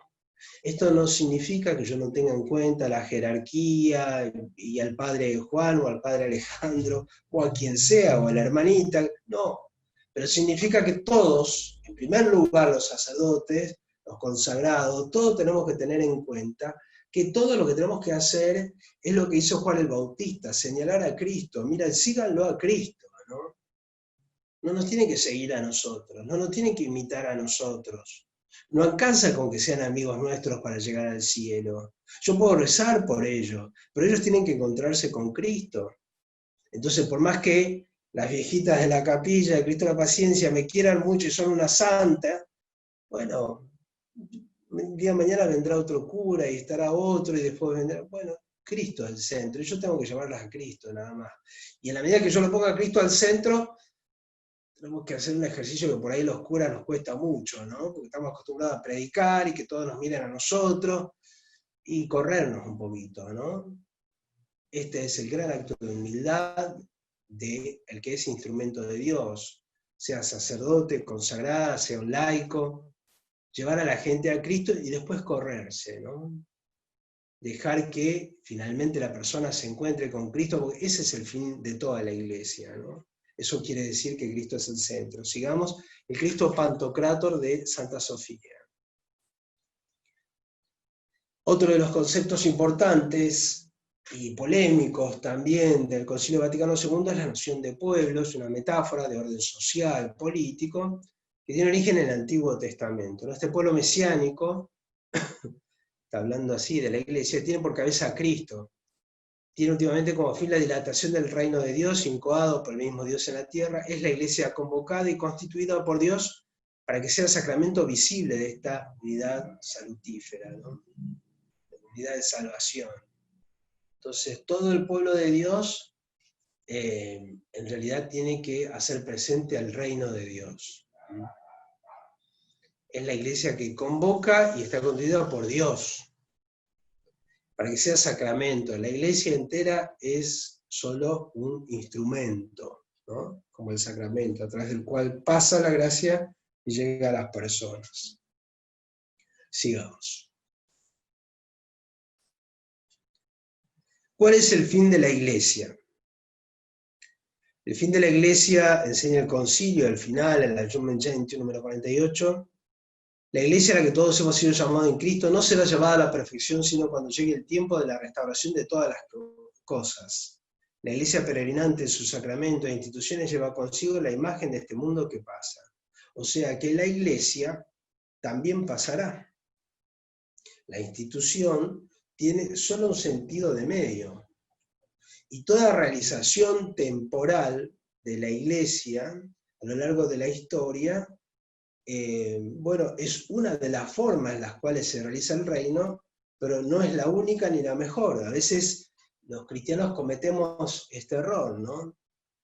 Esto no significa que yo no tenga en cuenta la jerarquía y al padre Juan o al padre Alejandro o a quien sea o a la hermanita, no. Pero significa que todos, en primer lugar los sacerdotes, los consagrados, todos tenemos que tener en cuenta que todo lo que tenemos que hacer es lo que hizo Juan el Bautista, señalar a Cristo. Mira, síganlo a Cristo, ¿no? No nos tienen que seguir a nosotros, no nos tienen que imitar a nosotros. No alcanza con que sean amigos nuestros para llegar al cielo. Yo puedo rezar por ellos, pero ellos tienen que encontrarse con Cristo. Entonces, por más que las viejitas de la capilla de Cristo de la Paciencia me quieran mucho y son una santa, bueno, un día de mañana vendrá otro cura y estará otro y después vendrá, bueno, Cristo es el centro, y yo tengo que llevarlas a Cristo nada más. Y en la medida que yo lo ponga a Cristo al centro, tenemos que hacer un ejercicio que por ahí los curas nos cuesta mucho, ¿no? Porque estamos acostumbrados a predicar y que todos nos miren a nosotros y corrernos un poquito, ¿no? Este es el gran acto de humildad del que es instrumento de Dios, sea sacerdote, consagrada, sea un laico, llevar a la gente a Cristo y después correrse, ¿no? Dejar que finalmente la persona se encuentre con Cristo, porque ese es el fin de toda la iglesia, ¿no? Eso quiere decir que Cristo es el centro. Sigamos, el Cristo Pantocrátor de Santa Sofía. Otro de los conceptos importantes y polémicos también del Concilio Vaticano II es la noción de pueblo, es una metáfora de orden social, político, que tiene origen en el Antiguo Testamento, ¿no? Este pueblo mesiánico, está hablando así de la iglesia, tiene por cabeza a Cristo. Tiene últimamente como fin la dilatación del reino de Dios, incoado por el mismo Dios en la tierra. Es la iglesia convocada y constituida por Dios para que sea el sacramento visible de esta unidad salutífera, ¿no? De unidad de salvación. Entonces, todo el pueblo de Dios en realidad tiene que hacer presente al reino de Dios. Es la iglesia que convoca y está constituida por Dios, para que sea sacramento. La iglesia entera es solo un instrumento, ¿no? Como el sacramento, a través del cual pasa la gracia y llega a las personas. Sigamos. ¿Cuál es el fin de la iglesia? El fin de la iglesia, enseña el concilio, al final, en la Lumen Gentium número 48, la iglesia a la que todos hemos sido llamados en Cristo no será llevada a la perfección, sino cuando llegue el tiempo de la restauración de todas las cosas. La iglesia peregrinante en sus sacramentos e instituciones lleva consigo la imagen de este mundo que pasa. O sea que la iglesia también pasará. La institución tiene solo un sentido de medio. Y toda realización temporal de la iglesia a lo largo de la historia, bueno, es una de las formas en las cuales se realiza el reino, pero no es la única ni la mejor. A veces los cristianos cometemos este error, ¿no?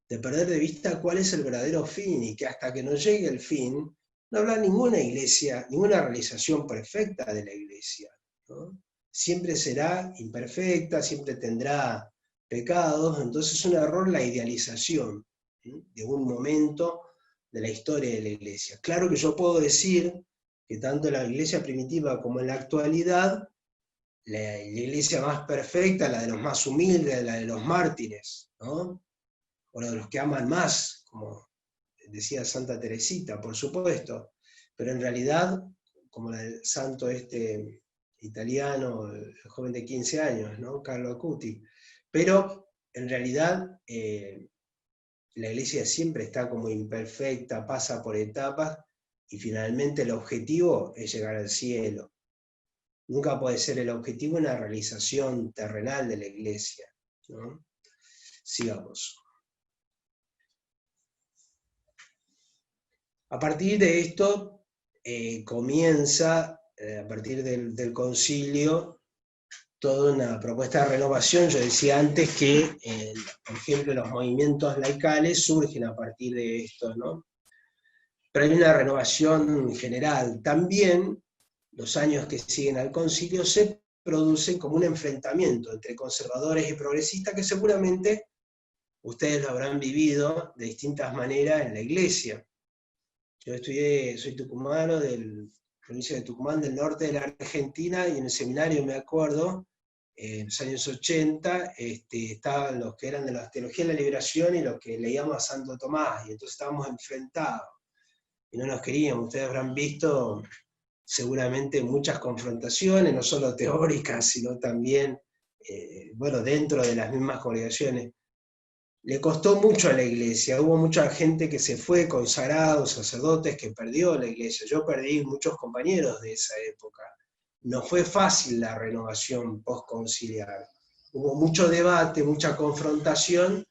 De perder de vista cuál es el verdadero fin, y que hasta que no llegue el fin, no habrá ninguna iglesia, ninguna realización perfecta de la iglesia, ¿no? Siempre será imperfecta, siempre tendrá pecados, entonces es un error la idealización, ¿sí?, de un momento de la historia de la iglesia. Claro que yo puedo decir que tanto en la iglesia primitiva como en la actualidad, la iglesia más perfecta, la de los más humildes, la de los mártires, ¿no? O la de los que aman más, como decía Santa Teresita, por supuesto, pero en realidad, como la del santo italiano, el joven de 15 años, ¿no? Carlo Acuti, pero en realidad la iglesia siempre está como imperfecta, pasa por etapas, y finalmente el objetivo es llegar al cielo. Nunca puede ser el objetivo una realización terrenal de la iglesia, ¿no? Sigamos. A partir de esto comienza, a partir del concilio, toda una propuesta de renovación. Yo decía antes que, por ejemplo, los movimientos laicales surgen a partir de esto, ¿no? Pero hay una renovación general. También, los años que siguen al concilio se producen como un enfrentamiento entre conservadores y progresistas, que seguramente ustedes lo habrán vivido de distintas maneras en la iglesia. Yo soy tucumano, de la provincia de Tucumán, del norte de la Argentina, y en el seminario me acuerdo, en los años 80, estaban los que eran de la teología de la liberación y los que leíamos a Santo Tomás, y entonces estábamos enfrentados, y no nos queríamos. Ustedes habrán visto seguramente muchas confrontaciones, no solo teóricas, sino también, bueno, dentro de las mismas congregaciones. Le costó mucho a la iglesia, hubo mucha gente que se fue, consagrados, sacerdotes, que perdió la iglesia. Yo perdí muchos compañeros de esa época. No fue fácil la renovación postconciliar. Hubo mucho debate, mucha confrontación,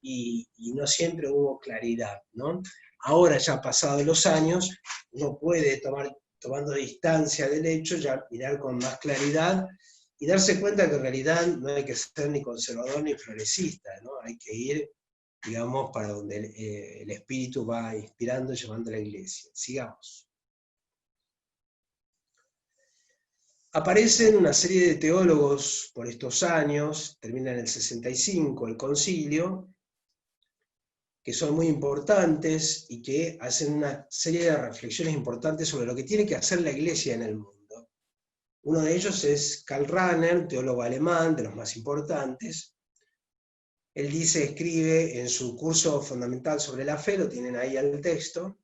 y no siempre hubo claridad, ¿no? Ahora, ya pasados los años, uno puede tomar tomando distancia del hecho, ya mirar con más claridad y darse cuenta que en realidad no hay que ser ni conservador ni progresista, ¿no? Hay que ir, digamos, para donde el Espíritu va inspirando y llevando a la Iglesia. Sigamos. Aparecen una serie de teólogos por estos años, termina en el 65 el concilio, que son muy importantes y que hacen una serie de reflexiones importantes sobre lo que tiene que hacer la Iglesia en el mundo. Uno de ellos es Karl Rahner, teólogo alemán, de los más importantes. Él escribe en su curso fundamental sobre la fe, lo tienen ahí al texto,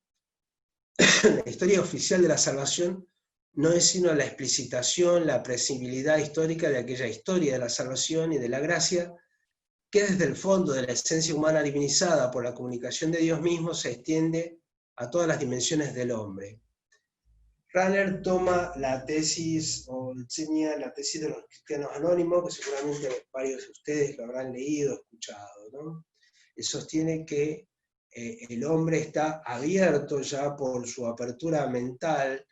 la historia oficial de la salvación no es sino la explicitación, la previsibilidad histórica de aquella historia de la salvación y de la gracia, que desde el fondo de la esencia humana divinizada por la comunicación de Dios mismo se extiende a todas las dimensiones del hombre. Rahner toma la tesis, o enseña la tesis de los cristianos anónimos, que seguramente varios de ustedes lo habrán leído, escuchado, ¿no? Él sostiene que el hombre está abierto ya por su apertura mental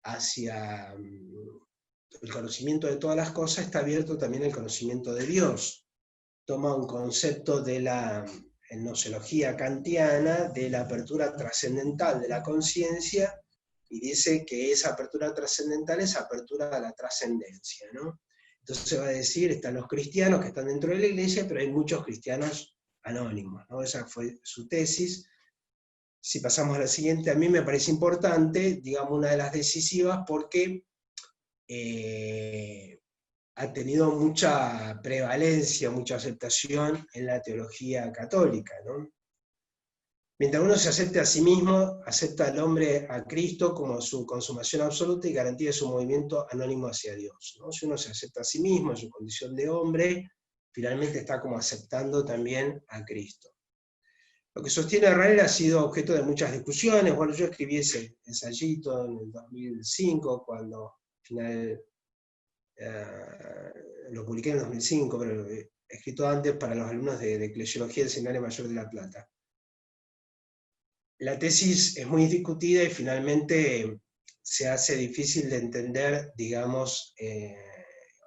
hacia el conocimiento de todas las cosas, está abierto también el conocimiento de Dios. Toma un concepto de la gnoseología kantiana, de la apertura trascendental de la conciencia, y dice que esa apertura trascendental es apertura a la trascendencia, ¿no? Entonces se va a decir, están los cristianos que están dentro de la iglesia, pero hay muchos cristianos anónimos, ¿no? Esa fue su tesis. Si pasamos a la siguiente, a mí me parece importante, digamos, una de las decisivas, porque ha tenido mucha prevalencia, mucha aceptación en la teología católica, ¿no? Mientras uno se acepte a sí mismo, acepta al hombre a Cristo como su consumación absoluta y garantía de su movimiento anónimo hacia Dios, ¿no? Si uno se acepta a sí mismo en su condición de hombre, finalmente está como aceptando también a Cristo. Lo que sostiene Rahner ha sido objeto de muchas discusiones. Bueno, yo escribí ese ensayito en el 2005, cuando al final lo publiqué en el 2005, pero lo he escrito antes para los alumnos de Eclesiología del Seminario Mayor de La Plata. La tesis es muy discutida y finalmente se hace difícil de entender, digamos,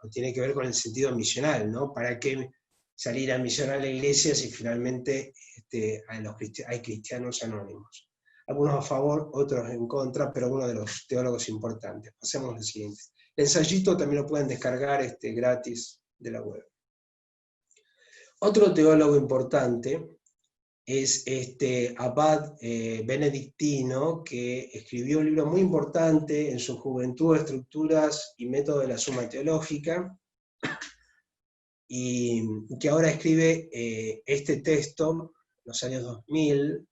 o tiene que ver con el sentido misional, ¿no? ¿Para qué salir a misionar a la iglesia si finalmente hay cristianos anónimos? Algunos a favor, otros en contra, pero uno de los teólogos importantes. Pasemos al siguiente. El ensayito también lo pueden descargar gratis de la web. Otro teólogo importante es abad benedictino, que escribió un libro muy importante en su juventud, Estructuras y Métodos de la Suma Teológica, y que ahora escribe este texto, en los años 2000,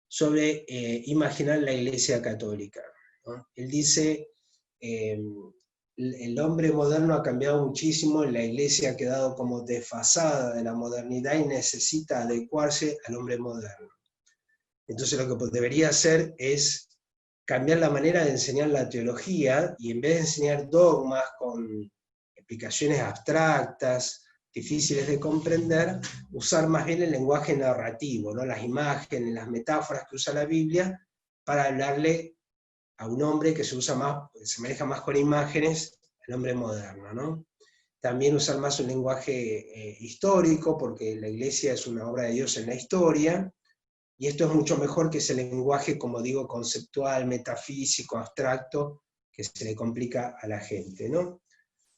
sobre imaginar la Iglesia Católica, ¿no? Él dice, el hombre moderno ha cambiado muchísimo, la Iglesia ha quedado como desfasada de la modernidad y necesita adecuarse al hombre moderno. Entonces lo que debería hacer es cambiar la manera de enseñar la teología, y en vez de enseñar dogmas con explicaciones abstractas, difíciles de comprender, usar más bien el lenguaje narrativo, ¿no? Las imágenes, las metáforas que usa la Biblia, para hablarle a un hombre que se maneja más con imágenes, el hombre moderno, ¿no? También usar más un lenguaje histórico, porque la iglesia es una obra de Dios en la historia, y esto es mucho mejor que ese lenguaje, como digo, conceptual, metafísico, abstracto, que se le complica a la gente, ¿no?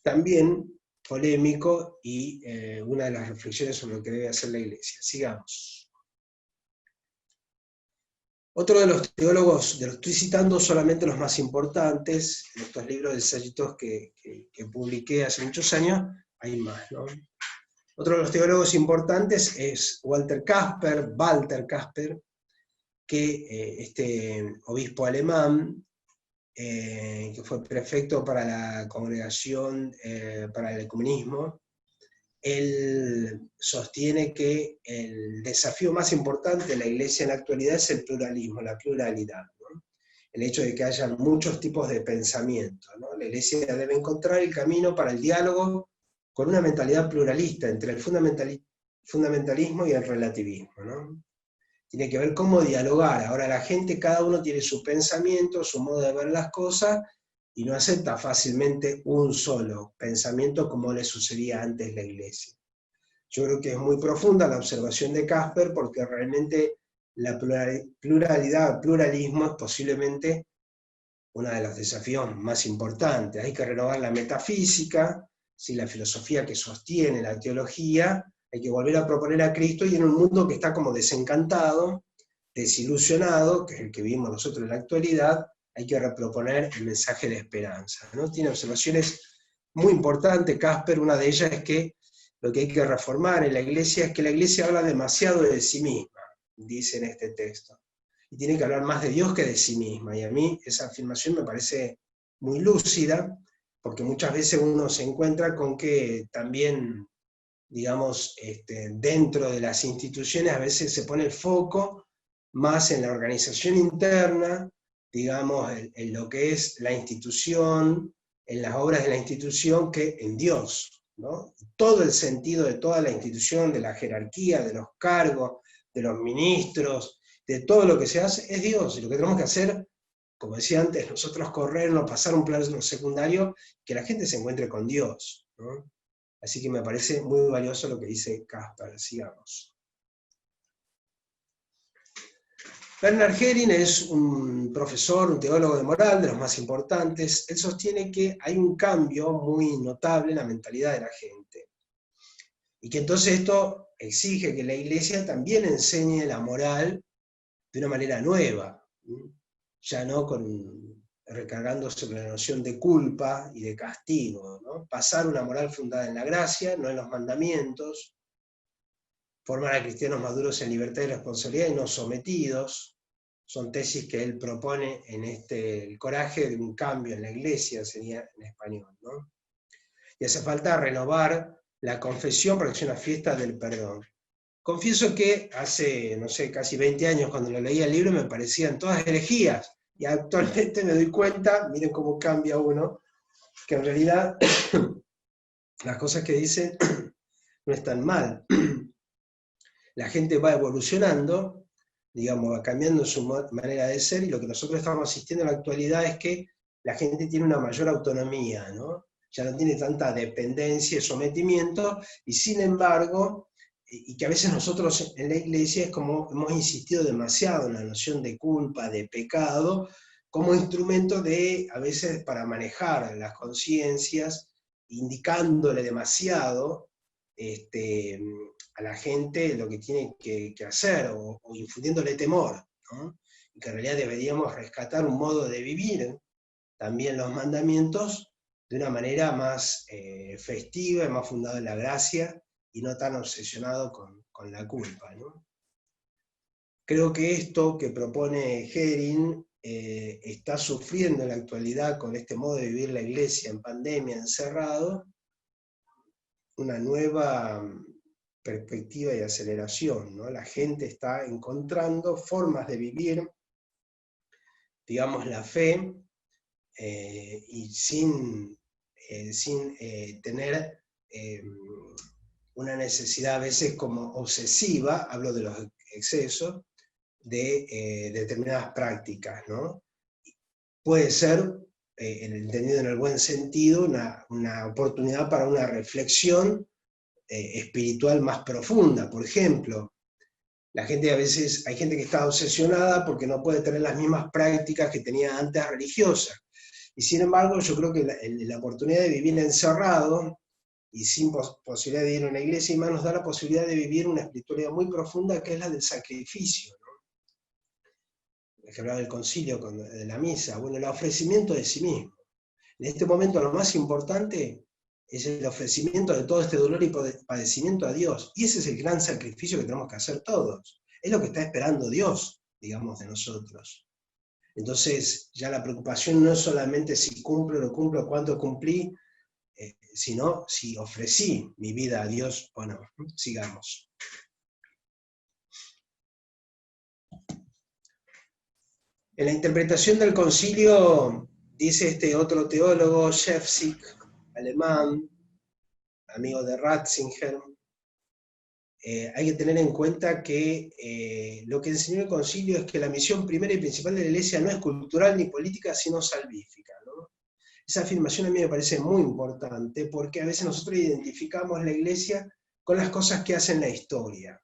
También polémico, y una de las reflexiones sobre lo que debe hacer la iglesia. Sigamos. Otro de los teólogos, estoy citando solamente los más importantes, en estos libros de ensayitos que publiqué hace muchos años, hay más, ¿no? Otro de los teólogos importantes es Walter Kasper, que obispo alemán, que fue prefecto para la Congregación para el Ecumenismo. Él sostiene que el desafío más importante de la Iglesia en la actualidad es el pluralismo, la pluralidad, ¿no? El hecho de que haya muchos tipos de pensamiento, ¿no? La Iglesia debe encontrar el camino para el diálogo con una mentalidad pluralista entre el fundamentalismo y el relativismo, ¿no? tiene que ver cómo dialogar. Ahora la gente, cada uno tiene su pensamiento, su modo de ver las cosas, y no acepta fácilmente un solo pensamiento como le sucedía antes la Iglesia. Yo creo que es muy profunda la observación de Casper, porque realmente la pluralidad, el pluralismo es posiblemente uno de los desafíos más importantes. Hay que renovar la metafísica, ¿sí? La filosofía que sostiene la teología, hay que volver a proponer a Cristo, y en un mundo que está como desencantado, desilusionado, que es el que vivimos nosotros en la actualidad, hay que reproponer el mensaje de esperanza, ¿no? Tiene observaciones muy importantes, Casper. Una de ellas es que lo que hay que reformar en la Iglesia es que la Iglesia habla demasiado de sí misma, dice en este texto, y tiene que hablar más de Dios que de sí misma, y a mí esa afirmación me parece muy lúcida, porque muchas veces uno se encuentra con que también, digamos, dentro de las instituciones a veces se pone el foco más en la organización interna, digamos, en lo que es la institución, en las obras de la institución, que en Dios, ¿no? Todo el sentido de toda la institución, de la jerarquía, de los cargos, de los ministros, de todo lo que se hace, es Dios. Y lo que tenemos que hacer, como decía antes, nosotros corrernos, pasar un plano secundario, que la gente se encuentre con Dios, ¿no? Así que me parece muy valioso lo que dice Casper. Sigamos. Bernard Häring es un profesor, un teólogo de moral, de los más importantes. Él sostiene que hay un cambio muy notable en la mentalidad de la gente, y que entonces esto exige que la Iglesia también enseñe la moral de una manera nueva, ya no recargando sobre la noción de culpa y de castigo, ¿no? Pasar una moral fundada en la gracia, no en los mandamientos, formar a cristianos maduros en libertad y responsabilidad y no sometidos. Son tesis que él propone en el coraje de un cambio en la Iglesia, sería en español, ¿no? Y hace falta renovar la confesión porque es una fiesta del perdón. Confieso que hace, no sé, casi 20 años, cuando lo leía el libro, me parecían todas herejías, y actualmente me doy cuenta, miren cómo cambia uno, que en realidad las cosas que dicen no están mal. La gente va evolucionando, digamos, va cambiando su manera de ser, y lo que nosotros estamos asistiendo en la actualidad es que la gente tiene una mayor autonomía, ¿no? Ya no tiene tanta dependencia y sometimiento, y sin embargo, y que a veces nosotros en la Iglesia es como hemos insistido demasiado en la noción de culpa, de pecado, como instrumento a veces para manejar las conciencias, indicándole demasiado a la gente lo que tiene que hacer, o infundiéndole temor, ¿no? Y que en realidad deberíamos rescatar un modo de vivir también los mandamientos de una manera más festiva y más fundada en la gracia, y no tan obsesionado con la culpa, ¿no? Creo que esto que propone Häring está sufriendo en la actualidad, con este modo de vivir la Iglesia en pandemia, encerrado, una nueva perspectiva y aceleración, ¿no? La gente está encontrando formas de vivir, digamos, la fe, y sin tener una necesidad a veces como obsesiva, hablo de los excesos, de determinadas prácticas, ¿no? Puede ser, entendido en el buen sentido, una oportunidad para una reflexión espiritual más profunda. Por ejemplo, la gente hay gente que está obsesionada porque no puede tener las mismas prácticas que tenía antes religiosas. Y sin embargo, yo creo que la oportunidad de vivir encerrado y sin posibilidad de ir a una iglesia y más, nos da la posibilidad de vivir una espiritualidad muy profunda, que es la del sacrificio, ¿no? Que hablaba del concilio, de la misa, bueno, el ofrecimiento de sí mismo. En este momento lo más importante es el ofrecimiento de todo este dolor y padecimiento a Dios. Y ese es el gran sacrificio que tenemos que hacer todos. Es lo que está esperando Dios, digamos, de nosotros. Entonces, ya la preocupación no es solamente si cumplo o no cumplo, cuánto cumplí, sino si ofrecí mi vida a Dios o no. Sigamos. En la interpretación del concilio, dice este otro teólogo, Shefsik, alemán, amigo de Ratzinger, hay que tener en cuenta que lo que enseñó el concilio es que la misión primera y principal de la Iglesia no es cultural ni política, sino salvífica, ¿no? Esa afirmación a mí me parece muy importante, porque a veces nosotros identificamos la Iglesia con las cosas que hace en la historia.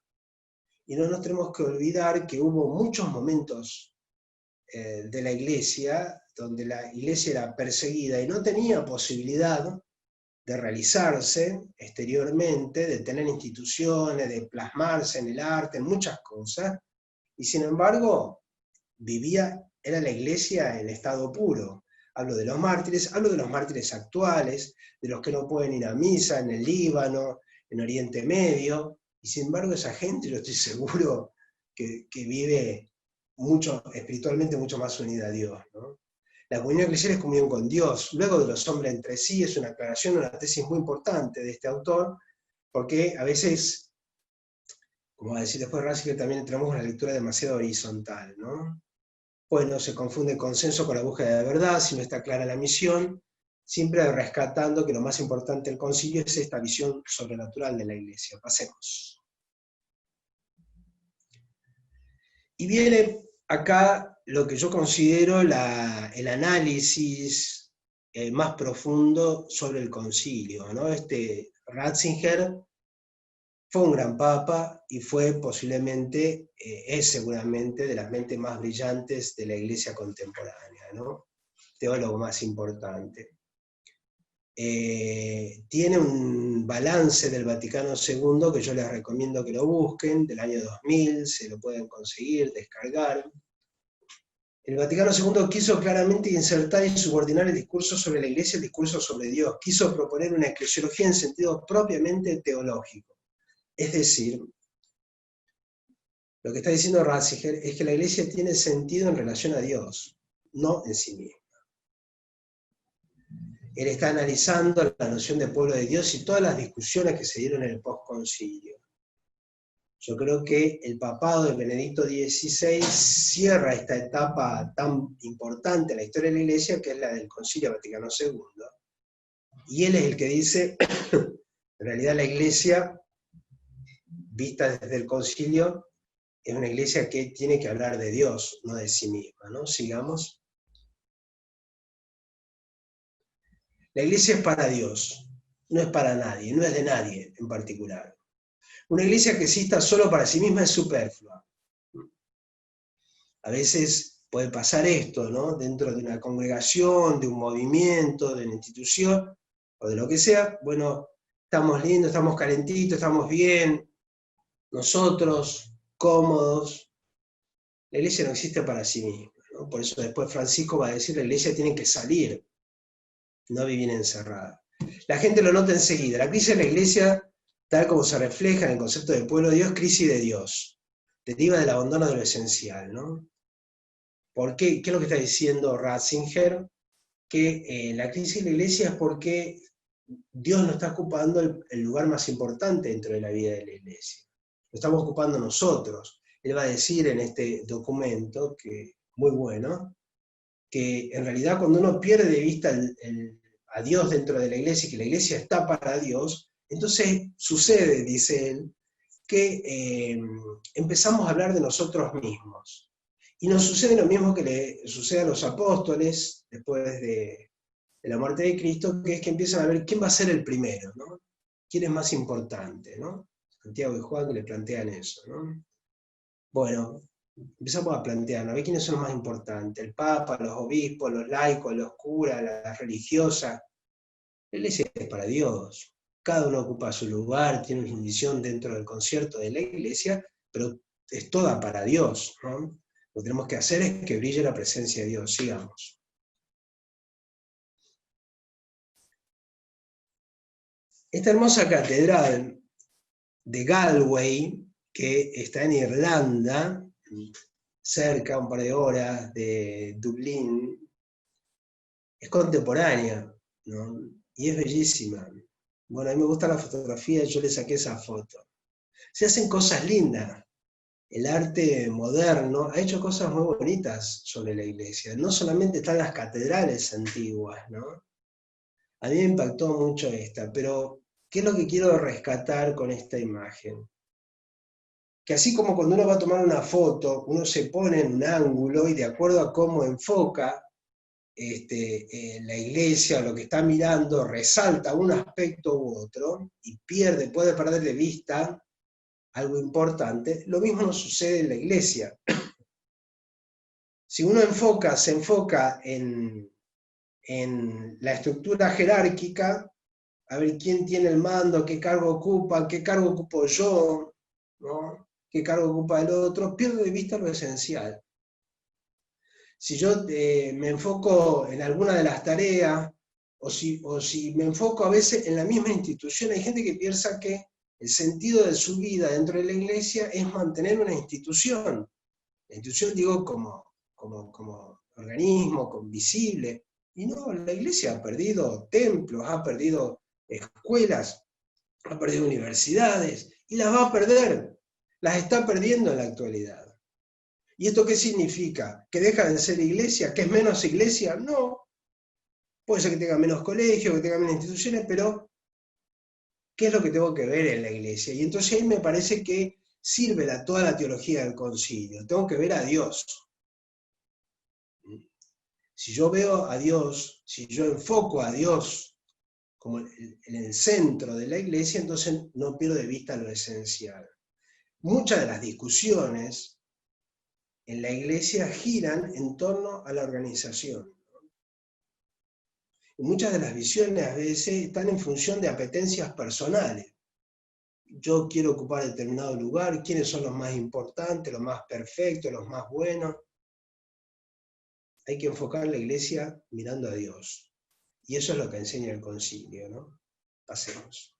Y no nos tenemos que olvidar que hubo muchos momentos de la Iglesia donde la Iglesia era perseguida y no tenía posibilidad de realizarse exteriormente, de tener instituciones, de plasmarse en el arte, en muchas cosas, y sin embargo era la Iglesia en estado puro. Hablo de los mártires actuales, de los que no pueden ir a misa en el Líbano, en Oriente Medio, y sin embargo esa gente, yo estoy seguro que vive espiritualmente mucho más unida a Dios, ¿no? La comunión eclesial es comunión con Dios, luego de los hombres entre sí. Es una aclaración, una tesis muy importante de este autor, porque a veces, como va a decir después Ratzinger, también tenemos una lectura demasiado horizontal, ¿no? Bueno, se confunde el consenso con la búsqueda de verdad, si no está clara la misión, siempre rescatando que lo más importante del concilio es esta visión sobrenatural de la Iglesia. Pasemos. Y viene acá lo que yo considero el análisis más profundo sobre el concilio, ¿no? Ratzinger fue un gran papa y fue posiblemente, es seguramente, de las mentes más brillantes de la Iglesia contemporánea, ¿no? Teólogo más importante. Tiene un balance del Vaticano II que yo les recomiendo que lo busquen, del año 2000, se lo pueden conseguir, descargar. El Vaticano II quiso claramente insertar y subordinar el discurso sobre la Iglesia al discurso sobre Dios. Quiso proponer una eclesiología en sentido propiamente teológico. Es decir, lo que está diciendo Ratzinger es que la Iglesia tiene sentido en relación a Dios, no en sí misma. Él está analizando la noción de pueblo de Dios y todas las discusiones que se dieron en el postconcilio. Yo creo que el papado de Benedicto XVI cierra esta etapa tan importante en la historia de la Iglesia, que es la del Concilio Vaticano II. Y él es el que dice, en realidad la Iglesia, vista desde el concilio, es una Iglesia que tiene que hablar de Dios, no de sí misma, ¿no? Sigamos. La Iglesia es para Dios, no es para nadie, no es de nadie en particular. Una Iglesia que exista solo para sí misma es superflua. A veces puede pasar esto, ¿no? Dentro de una congregación, de un movimiento, de una institución, o de lo que sea. Bueno, estamos lindos, estamos calentitos, estamos bien, nosotros, cómodos. La Iglesia no existe para sí misma, ¿no? Por eso después Francisco va a decir, la Iglesia tiene que salir, no vivir encerrada. La gente lo nota enseguida. La crisis de la Iglesia, tal como se refleja en el concepto de pueblo de Dios, crisis de Dios. Deriva del abandono de lo esencial, ¿no? ¿Por qué? ¿Qué es lo que está diciendo Ratzinger? Que la crisis de la Iglesia es porque Dios no está ocupando el lugar más importante dentro de la vida de la Iglesia. Lo estamos ocupando nosotros. Él va a decir en este documento, que muy bueno, que en realidad cuando uno pierde de vista a Dios dentro de la Iglesia y que la Iglesia está para Dios, entonces sucede, dice él, que empezamos a hablar de nosotros mismos. Y nos sucede lo mismo que le sucede a los apóstoles después de la muerte de Cristo, que es que empiezan a ver quién va a ser el primero, ¿no? ¿Quién es más importante, ¿no? Santiago y Juan que le plantean eso, ¿no? Bueno, empezamos a plantear, a ver quiénes son los más importantes, el Papa, los obispos, los laicos, los curas, las religiosas. La Iglesia es para Dios. Cada uno ocupa su lugar, tiene una misión dentro del concierto de la Iglesia, pero es toda para Dios, ¿no? Lo que tenemos que hacer es que brille la presencia de Dios. Sigamos. Esta hermosa catedral de Galway, que está en Irlanda, cerca, un par de horas de Dublín, es contemporánea, ¿no? Y es bellísima. Bueno, a mí me gusta la fotografía, yo le saqué esa foto. Se hacen cosas lindas. El arte moderno ha hecho cosas muy bonitas sobre la Iglesia. No solamente están las catedrales antiguas, ¿no? A mí me impactó mucho esta, pero ¿qué es lo que quiero rescatar con esta imagen? que así como cuando uno va a tomar una foto, uno se pone en un ángulo y de acuerdo a cómo enfoca la iglesia o lo que está mirando, resalta un aspecto u otro y puede perder de vista algo importante, lo mismo nos sucede en la iglesia. Si uno se enfoca en la estructura jerárquica, a ver quién tiene el mando, qué cargo ocupa, qué cargo ocupo yo, ¿no? Qué cargo ocupa el otro, pierdo de vista lo esencial. Si yo me enfoco en alguna de las tareas, o si me enfoco a veces en la misma institución, hay gente que piensa que el sentido de su vida dentro de la iglesia es mantener una institución. La institución, digo, como organismo, visible. Y no, la iglesia ha perdido templos, ha perdido escuelas, ha perdido universidades, y las va a perder. Las está perdiendo en la actualidad. ¿Y esto qué significa? ¿Que deja de ser iglesia? ¿Que es menos iglesia? No. Puede ser que tenga menos colegios, que tenga menos instituciones, pero ¿qué es lo que tengo que ver en la iglesia? Y entonces ahí me parece que sirve toda la teología del concilio. Tengo que ver a Dios. Si yo veo a Dios, si yo enfoco a Dios como en el centro de la iglesia, entonces no pierdo de vista lo esencial. Muchas de las discusiones en la iglesia giran en torno a la organización. Y muchas de las visiones a veces están en función de apetencias personales. Yo quiero ocupar determinado lugar, quiénes son los más importantes, los más perfectos, los más buenos. Hay que enfocar la iglesia mirando a Dios. Y eso es lo que enseña el concilio, ¿no? Pasemos.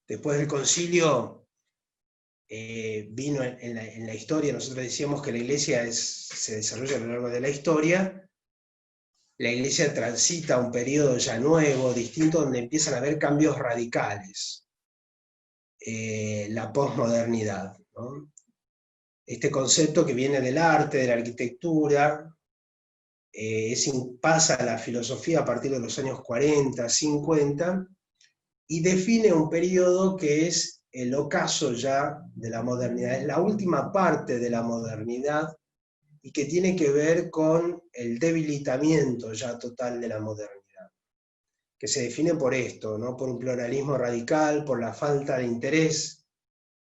Después del concilio vino en la historia, nosotros decíamos que la iglesia se desarrolla a lo largo de la historia. La iglesia transita un periodo ya nuevo, distinto, donde empiezan a haber cambios radicales. La posmodernidad, ¿no? Este concepto que viene del arte, de la arquitectura, pasa a la filosofía a partir de los años 40, 50, y define un periodo que es el ocaso ya de la modernidad, es la última parte de la modernidad, y que tiene que ver con el debilitamiento ya total de la modernidad, que se define por esto, ¿no? Por un pluralismo radical, por la falta de interés,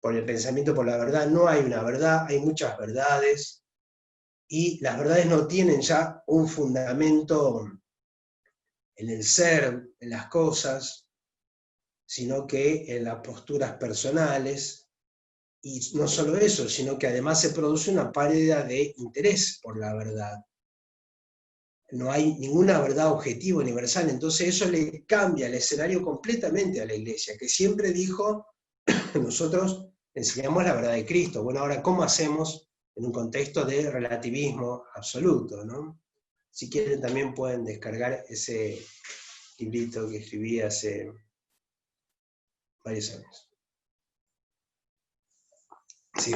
por el pensamiento por la verdad. No hay una verdad, hay muchas verdades, y las verdades no tienen ya un fundamento en el ser, en las cosas, sino que en las posturas personales. Y no solo eso, sino que además se produce una pérdida de interés por la verdad. No hay ninguna verdad objetiva universal, entonces eso le cambia el escenario completamente a la iglesia, que siempre dijo, nosotros enseñamos la verdad de Cristo. Bueno, ahora, ¿cómo hacemos en un contexto de relativismo absoluto, ¿no? Si quieren también pueden descargar ese librito que escribí hace varios años. Sí.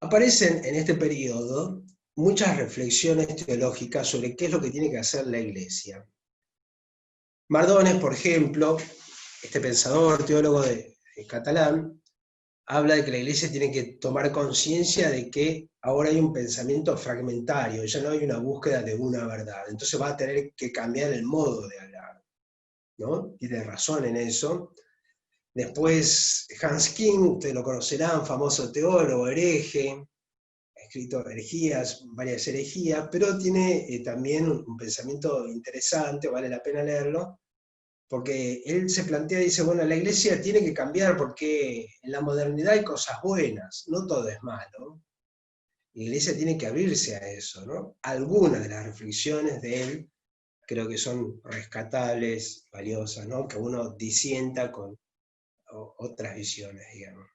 Aparecen en este periodo muchas reflexiones teológicas sobre qué es lo que tiene que hacer la iglesia. Mardones, por ejemplo, este pensador, teólogo de catalán, habla de que la iglesia tiene que tomar conciencia de que ahora hay un pensamiento fragmentario, ya no hay una búsqueda de una verdad, entonces va a tener que cambiar el modo de hablar, ¿no? Tiene razón en eso. Después Hans King, ustedes lo conocerán, famoso teólogo, hereje, ha escrito herejías, varias herejías, pero tiene también un pensamiento interesante, vale la pena leerlo, porque él se plantea, dice, bueno, la iglesia tiene que cambiar porque en la modernidad hay cosas buenas, no todo es malo. La iglesia tiene que abrirse a eso, ¿no? Algunas de las reflexiones de él creo que son rescatables, valiosas, ¿no? Que uno disienta con otras visiones, digamos.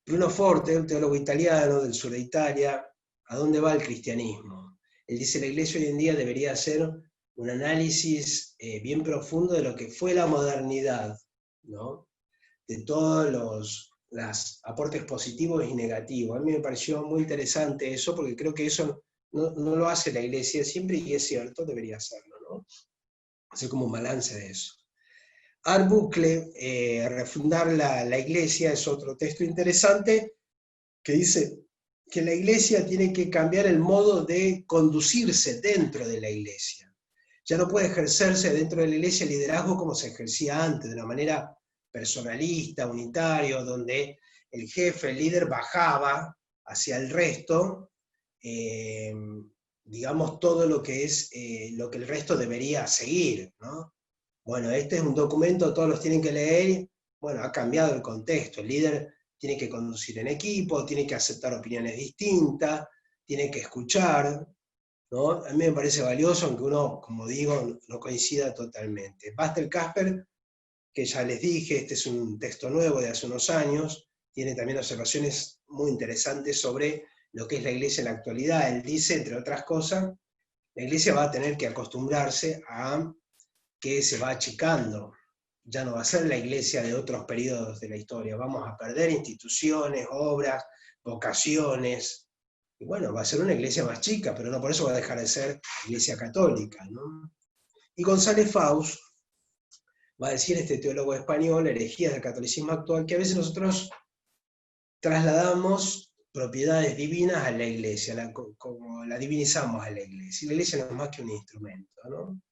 Bruno Forte, un teólogo italiano del sur de Italia, ¿a dónde va el cristianismo? Él dice, la iglesia hoy en día debería hacer un análisis bien profundo de lo que fue la modernidad, ¿no? De todos los aportes positivos y negativos. A mí me pareció muy interesante eso, porque creo que eso no lo hace la iglesia siempre, y es cierto, debería hacerlo, ¿no? Hacer como un balance de eso. Art Bucle, Refundar la Iglesia, es otro texto interesante que dice que la Iglesia tiene que cambiar el modo de conducirse dentro de la Iglesia. Ya no puede ejercerse dentro de la Iglesia el liderazgo como se ejercía antes, de una manera personalista, unitario, donde el jefe, el líder, bajaba hacia el resto, digamos, todo lo que es lo que el resto debería seguir, ¿no? Bueno, este es un documento, todos los tienen que leer. Bueno, ha cambiado el contexto. El líder tiene que conducir en equipo, tiene que aceptar opiniones distintas, tiene que escuchar, ¿no? A mí me parece valioso, aunque uno, como digo, no coincida totalmente. Pastel Casper, que ya les dije, este es un texto nuevo de hace unos años, tiene también observaciones muy interesantes sobre lo que es la iglesia en la actualidad. Él dice, entre otras cosas, la iglesia va a tener que acostumbrarse a que se va achicando. Ya no va a ser la iglesia de otros periodos de la historia. Vamos a perder instituciones, obras, vocaciones. Y bueno, va a ser una iglesia más chica, pero no por eso va a dejar de ser iglesia católica, ¿no? Y González Faust va a decir, este teólogo español, herejías del catolicismo actual, que a veces nosotros trasladamos propiedades divinas a la iglesia, como la divinizamos a la iglesia. Y la iglesia no es más que un instrumento, ¿no?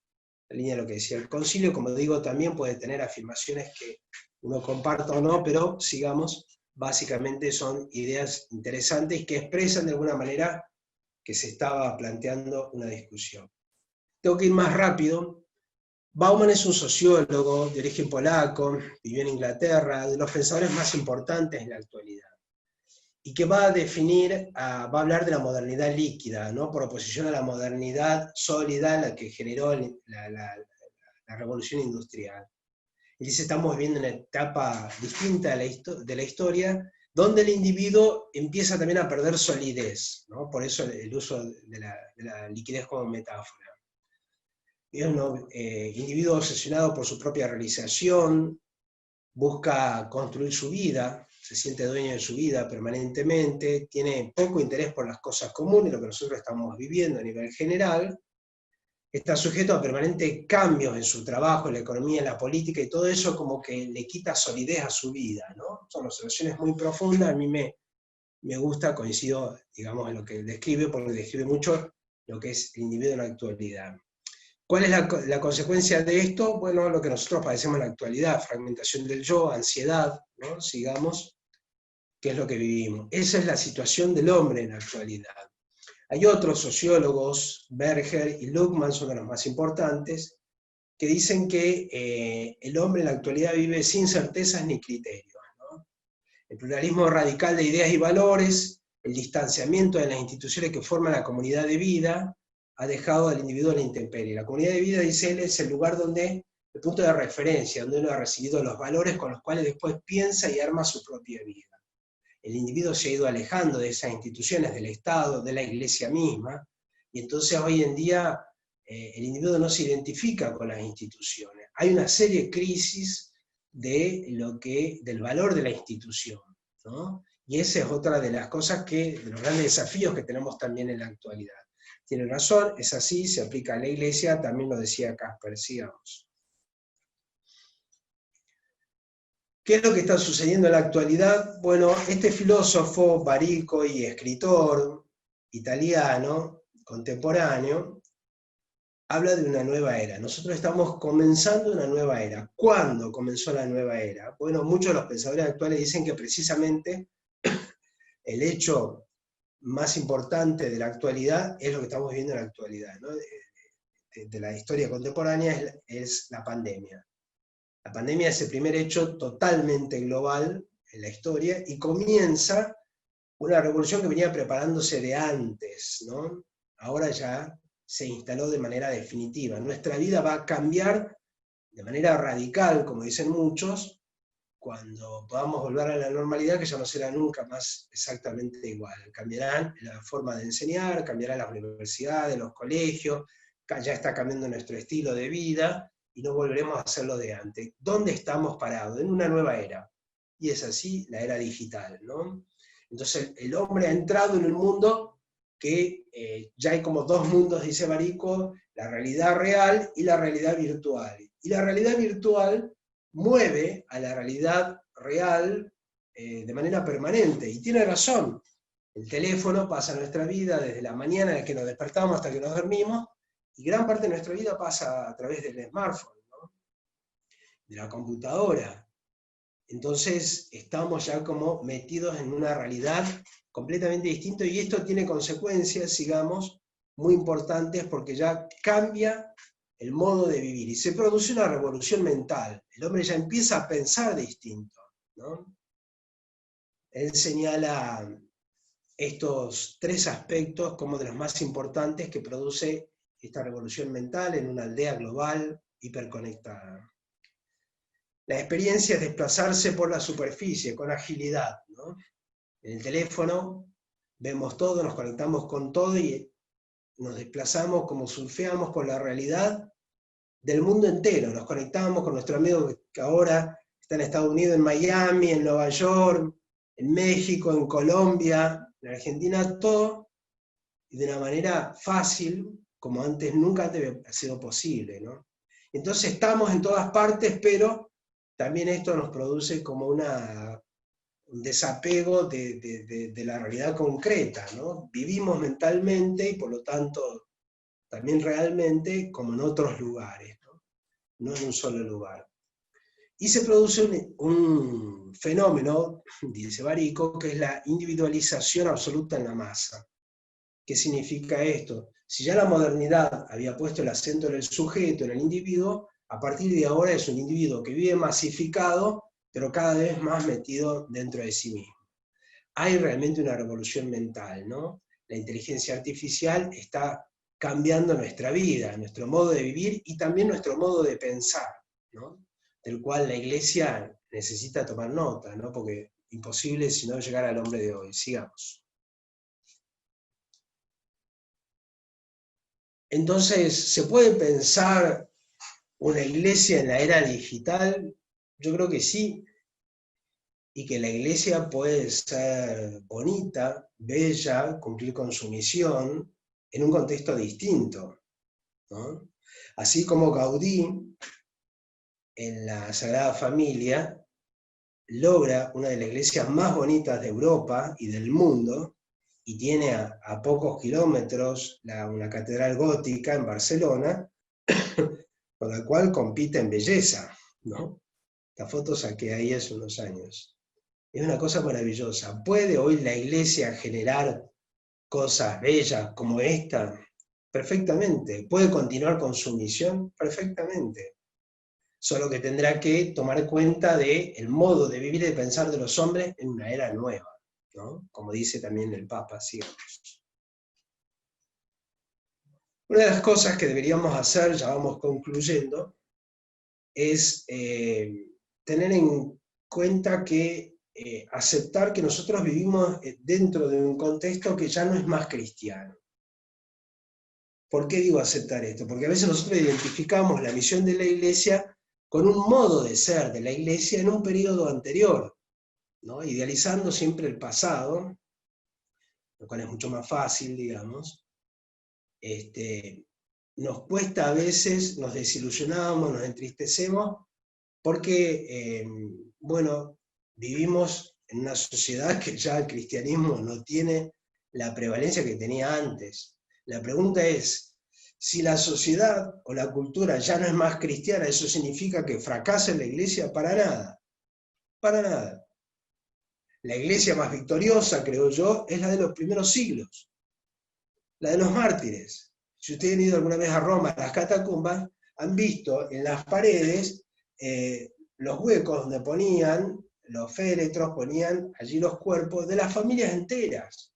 La línea de lo que decía el concilio, como digo, también puede tener afirmaciones que uno comparta o no, pero sigamos, básicamente son ideas interesantes que expresan de alguna manera que se estaba planteando una discusión. Tengo que ir más rápido. Bauman es un sociólogo de origen polaco, vivió en Inglaterra, de los pensadores más importantes en la actualidad, y que va a definir, va a hablar de la modernidad líquida, ¿no? Por oposición a la modernidad sólida, la que generó la revolución industrial. Y dice, estamos viviendo una etapa distinta de la historia, donde el individuo empieza también a perder solidez, ¿no? Por eso el uso de la liquidez como metáfora. Es un individuo obsesionado por su propia realización, busca construir su vida, se siente dueño de su vida permanentemente, tiene poco interés por las cosas comunes, lo que nosotros estamos viviendo a nivel general, está sujeto a permanentes cambios en su trabajo, en la economía, en la política, y todo eso como que le quita solidez a su vida, ¿no? Son observaciones muy profundas, a mí me gusta, coincido, digamos, en lo que describe, porque describe mucho lo que es el individuo en la actualidad. ¿Cuál es la consecuencia de esto? Bueno, lo que nosotros padecemos en la actualidad, fragmentación del yo, ansiedad, ¿no? Sigamos, ¿qué es lo que vivimos? Esa es la situación del hombre en la actualidad. Hay otros sociólogos, Berger y Luckmann son de los más importantes, que dicen que el hombre en la actualidad vive sin certezas ni criterios, ¿no? El pluralismo radical de ideas y valores, el distanciamiento de las instituciones que forman la comunidad de vida, ha dejado al individuo a la intemperie. La comunidad de vida, dice él, es el lugar donde, el punto de referencia, donde uno ha recibido los valores con los cuales después piensa y arma su propia vida. El individuo se ha ido alejando de esas instituciones, del Estado, de la Iglesia misma, y entonces hoy en día el individuo no se identifica con las instituciones. Hay una seria crisis del valor de la institución, ¿no? Y esa es otra de las cosas de los grandes desafíos que tenemos también en la actualidad. Tiene razón, es así, se aplica a la Iglesia, también lo decía Casper, sigamos. ¿Qué es lo que está sucediendo en la actualidad? Bueno, este filósofo, barico y escritor italiano, contemporáneo, habla de una nueva era. Nosotros estamos comenzando una nueva era. ¿Cuándo comenzó la nueva era? Bueno, muchos de los pensadores actuales dicen que precisamente el hecho más importante de la actualidad es lo que estamos viendo en la actualidad, ¿no? De la historia contemporánea es la pandemia. La pandemia es el primer hecho totalmente global en la historia y comienza una revolución que venía preparándose de antes, ¿no? Ahora ya se instaló de manera definitiva. Nuestra vida va a cambiar de manera radical, como dicen muchos, cuando podamos volver a la normalidad, que ya no será nunca más exactamente igual. Cambiarán la forma de enseñar, cambiarán las universidades, los colegios, ya está cambiando nuestro estilo de vida, y no volveremos a hacerlo de antes. ¿Dónde estamos parados? En una nueva era. Y es así la era digital, ¿no? Entonces el hombre ha entrado en un mundo que ya hay como dos mundos, dice Barico, la realidad real y la realidad virtual. Y la realidad virtual mueve a la realidad real de manera permanente. Y tiene razón. El teléfono pasa en nuestra vida desde la mañana en que nos despertamos hasta que nos dormimos, y gran parte de nuestra vida pasa a través del smartphone, ¿no? De la computadora. Entonces estamos ya como metidos en una realidad completamente distinta, y esto tiene consecuencias, digamos, muy importantes, porque ya cambia el modo de vivir y se produce una revolución mental. El hombre ya empieza a pensar distinto, ¿no? Él señala estos 3 aspectos como de los más importantes que produce esta revolución mental en una aldea global hiperconectada. La experiencia es desplazarse por la superficie con agilidad, ¿no? En el teléfono vemos todo, nos conectamos con todo y nos desplazamos como surfeamos por la realidad del mundo entero. Nos conectamos con nuestro amigo que ahora está en Estados Unidos, en Miami, en Nueva York, en México, en Colombia, en Argentina, todo, y de una manera fácil, como antes nunca ha sido posible, ¿no? Entonces estamos en todas partes, pero también esto nos produce como un desapego de la realidad concreta, ¿no? Vivimos mentalmente y por lo tanto también realmente como en otros lugares, no en un solo lugar. Y se produce un fenómeno, dice Barico, que es la individualización absoluta en la masa. ¿Qué significa esto? Si ya la modernidad había puesto el acento en el sujeto, en el individuo, a partir de ahora es un individuo que vive masificado, pero cada vez más metido dentro de sí mismo. Hay realmente una revolución mental, ¿no? La inteligencia artificial está cambiando nuestra vida, nuestro modo de vivir y también nuestro modo de pensar, ¿no? Del cual la Iglesia necesita tomar nota, ¿no? Porque imposible si no llegar al hombre de hoy. Sigamos. Entonces, ¿se puede pensar una iglesia en la era digital? Yo creo que sí, y que la iglesia puede ser bonita, bella, cumplir con su misión en un contexto distinto, ¿no? Así como Gaudí, en la Sagrada Familia, logra una de las iglesias más bonitas de Europa y del mundo, y tiene a pocos kilómetros una catedral gótica en Barcelona, con la cual compite en belleza, ¿no? La foto saqué ahí hace unos años. Es una cosa maravillosa. ¿Puede hoy la iglesia generar cosas bellas como esta? Perfectamente. ¿Puede continuar con su misión? Perfectamente. Solo que tendrá que tomar cuenta del modo de vivir y de pensar de los hombres en una era nueva, ¿no? Como dice también el Papa, sigamos. Una de las cosas que deberíamos hacer, ya vamos concluyendo, es tener en cuenta que aceptar que nosotros vivimos dentro de un contexto que ya no es más cristiano. ¿Por qué digo aceptar esto? Porque a veces nosotros identificamos la misión de la iglesia con un modo de ser de la iglesia en un periodo anterior, ¿no? Idealizando siempre el pasado, lo cual es mucho más fácil, digamos. Nos cuesta a veces, nos desilusionamos, nos entristecemos, porque, bueno, vivimos en una sociedad que ya el cristianismo no tiene la prevalencia que tenía antes. La pregunta es, si la sociedad o la cultura ya no es más cristiana, ¿eso significa que fracasa en la iglesia? Para nada, para nada. La iglesia más victoriosa, creo yo, es la de los primeros siglos, la de los mártires. Si ustedes han ido alguna vez a Roma, a las catacumbas, han visto en las paredes los huecos donde ponían, los féretros, ponían allí los cuerpos de las familias enteras.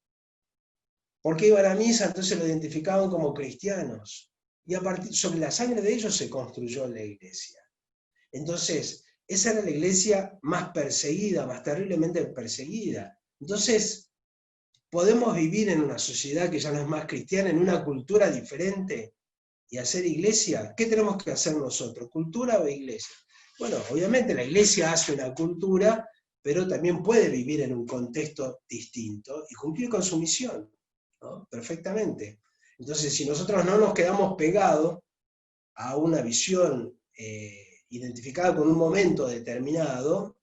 Porque iban a misa, entonces lo identificaban como cristianos. Y sobre la sangre de ellos se construyó la iglesia. Entonces, esa era la iglesia más perseguida, más terriblemente perseguida. Entonces, ¿podemos vivir en una sociedad que ya no es más cristiana, en una cultura diferente y hacer iglesia? ¿Qué tenemos que hacer nosotros? ¿Cultura o iglesia? Bueno, obviamente la iglesia hace una cultura, pero también puede vivir en un contexto distinto y cumplir con su misión, ¿no? Perfectamente. Entonces, si nosotros no nos quedamos pegados a una visión identificada con un momento determinado,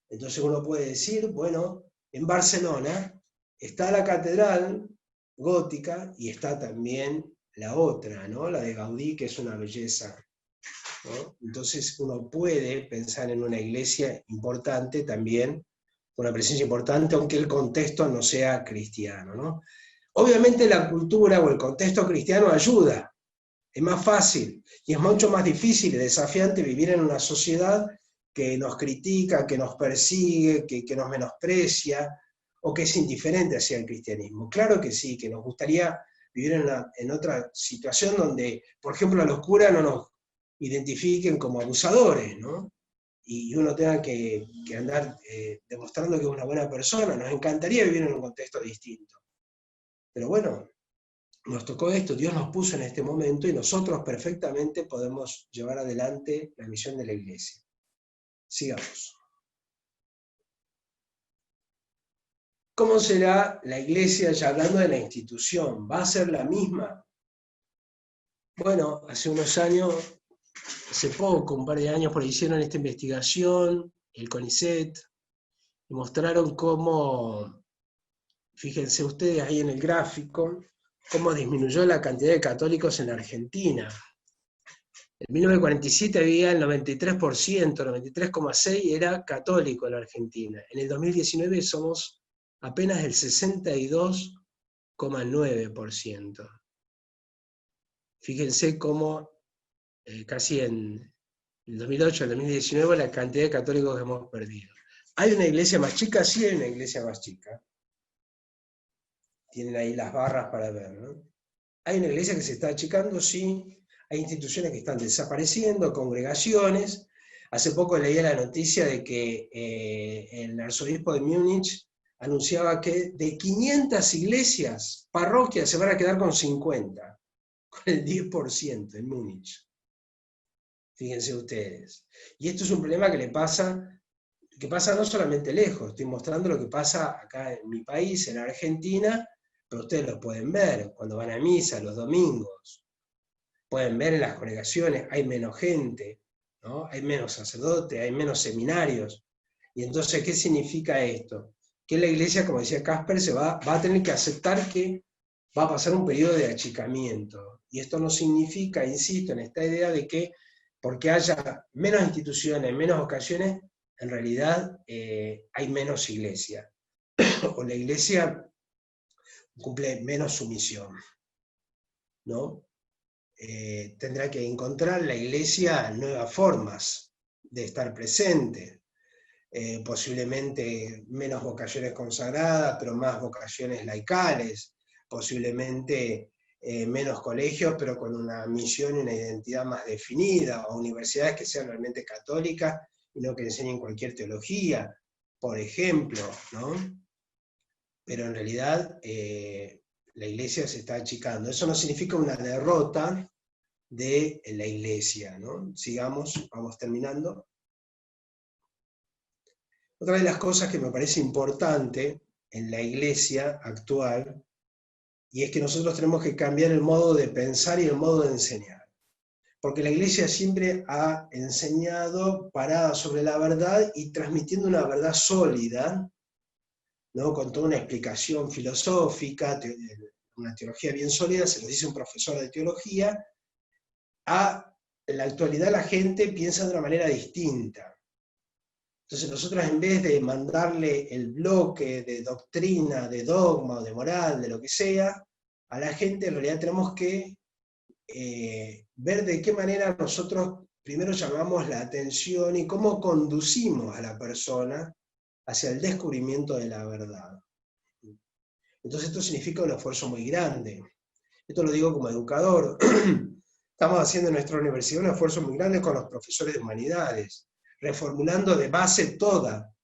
entonces uno puede decir, bueno, en Barcelona está la catedral gótica y está también la otra, ¿no? La de Gaudí, que es una belleza, ¿no? Entonces uno puede pensar en una iglesia importante también, una presencia importante, aunque el contexto no sea cristiano, ¿no? Obviamente la cultura o el contexto cristiano ayuda, es más fácil y es mucho más difícil y desafiante vivir en una sociedad que nos critica, que nos persigue, que nos menosprecia o que es indiferente hacia el cristianismo. Claro que sí, que nos gustaría vivir en otra situación donde, por ejemplo, a los curas no nos identifiquen como abusadores, ¿no? Y uno tenga que andar demostrando que es una buena persona. Nos encantaría vivir en un contexto distinto. Pero bueno, nos tocó esto, Dios nos puso en este momento y nosotros perfectamente podemos llevar adelante la misión de la iglesia. Sigamos. ¿Cómo será la iglesia, ya hablando de la institución? ¿Va a ser la misma? Bueno, hace unos años, hace poco, un par de años, por ahí hicieron esta investigación, el CONICET, y mostraron cómo, fíjense ustedes ahí en el gráfico, cómo disminuyó la cantidad de católicos en Argentina. En 1947 había el 93%, 93,6% era católico en la Argentina. En el 2019 somos apenas el 62,9%. Fíjense cómo casi en el 2008, el 2019, la cantidad de católicos que hemos perdido. ¿Hay una iglesia más chica? Sí, hay una iglesia más chica. Tienen ahí las barras para ver, ¿no? ¿Hay una iglesia que se está achicando? Sí. Hay instituciones que están desapareciendo, congregaciones. Hace poco leía la noticia de que el arzobispo de Múnich anunciaba que de 500 iglesias, parroquias, se van a quedar con 50, con el 10% en Múnich. Fíjense ustedes. Y esto es un problema que pasa no solamente lejos, estoy mostrando lo que pasa acá en mi país, en Argentina, pero ustedes lo pueden ver cuando van a misa los domingos. Pueden ver en las congregaciones, hay menos gente, ¿no? Hay menos sacerdotes, hay menos seminarios. Y entonces, ¿qué significa esto? Que la iglesia, como decía Casper, va a tener que aceptar que va a pasar un periodo de achicamiento. Y esto no significa, insisto, en esta idea de que porque haya menos instituciones, menos ocasiones, en realidad hay menos iglesia. O la iglesia cumple menos su misión, ¿no? Tendrá que encontrar la iglesia nuevas formas de estar presente, posiblemente menos vocaciones consagradas, pero más vocaciones laicales, posiblemente menos colegios, pero con una misión y una identidad más definida, o universidades que sean realmente católicas y no que enseñen cualquier teología, por ejemplo, ¿no? Pero en realidad la iglesia se está achicando. Eso no significa una derrota de la iglesia, ¿no? Sigamos, vamos terminando. Otra de las cosas que me parece importante en la iglesia actual, y es que nosotros tenemos que cambiar el modo de pensar y el modo de enseñar. Porque la iglesia siempre ha enseñado parada sobre la verdad y transmitiendo una verdad sólida, ¿no? Con toda una explicación filosófica, una teología bien sólida, se lo dice un profesor de teología. En la actualidad la gente piensa de una manera distinta. Entonces nosotros, en vez de mandarle el bloque de doctrina, de dogma o de moral, de lo que sea, a la gente en realidad tenemos que ver de qué manera nosotros primero llamamos la atención y cómo conducimos a la persona hacia el descubrimiento de la verdad. Entonces esto significa un esfuerzo muy grande. Esto lo digo como educador. Estamos haciendo en nuestra universidad un esfuerzo muy grande con los profesores de humanidades, reformulando de base toda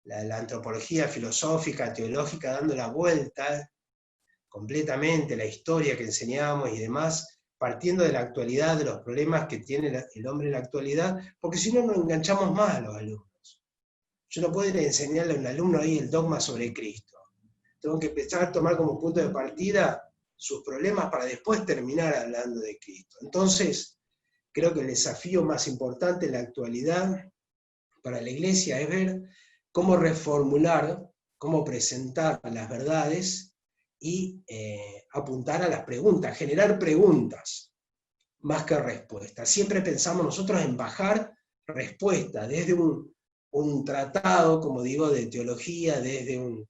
la antropología filosófica, teológica, dando la vuelta completamente, la historia que enseñamos y demás, partiendo de la actualidad, de los problemas que tiene el hombre en la actualidad, porque si no nos enganchamos más a los alumnos. Yo no puedo ir a enseñarle a un alumno ahí el dogma sobre Cristo. Tengo que empezar a tomar como punto de partida sus problemas para después terminar hablando de Cristo. Entonces, creo que el desafío más importante en la actualidad para la Iglesia es ver cómo reformular, cómo presentar las verdades y apuntar a las preguntas, generar preguntas más que respuestas. Siempre pensamos nosotros en bajar respuestas desde un tratado, como digo, de teología, desde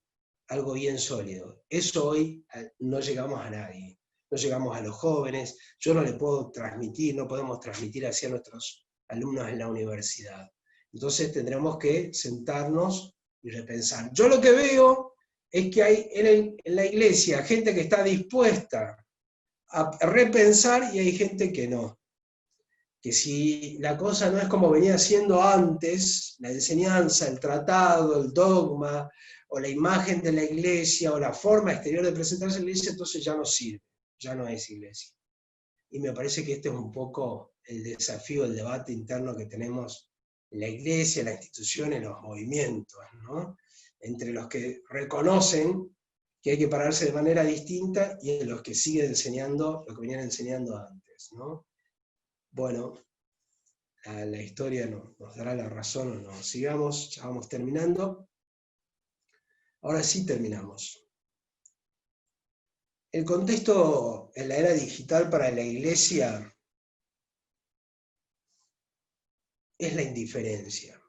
algo bien sólido. Eso hoy no llegamos a nadie, no llegamos a los jóvenes, yo no le puedo transmitir, no podemos transmitir hacia nuestros alumnos en la universidad. Entonces tendremos que sentarnos y repensar. Yo lo que veo es que hay en la iglesia gente que está dispuesta a repensar y hay gente que no. Que si la cosa no es como venía siendo antes, la enseñanza, el tratado, el dogma, o la imagen de la iglesia, o la forma exterior de presentarse a la iglesia, entonces ya no sirve, ya no es iglesia. Y me parece que este es un poco el desafío, el debate interno que tenemos en la iglesia, en la institución, en los movimientos, ¿no? Entre los que reconocen que hay que pararse de manera distinta y en los que siguen enseñando lo que venían enseñando antes, ¿no? Bueno, la historia nos dará la razón o no. Sigamos, ya vamos terminando. Ahora sí terminamos. El contexto en la era digital para la iglesia es la indiferencia.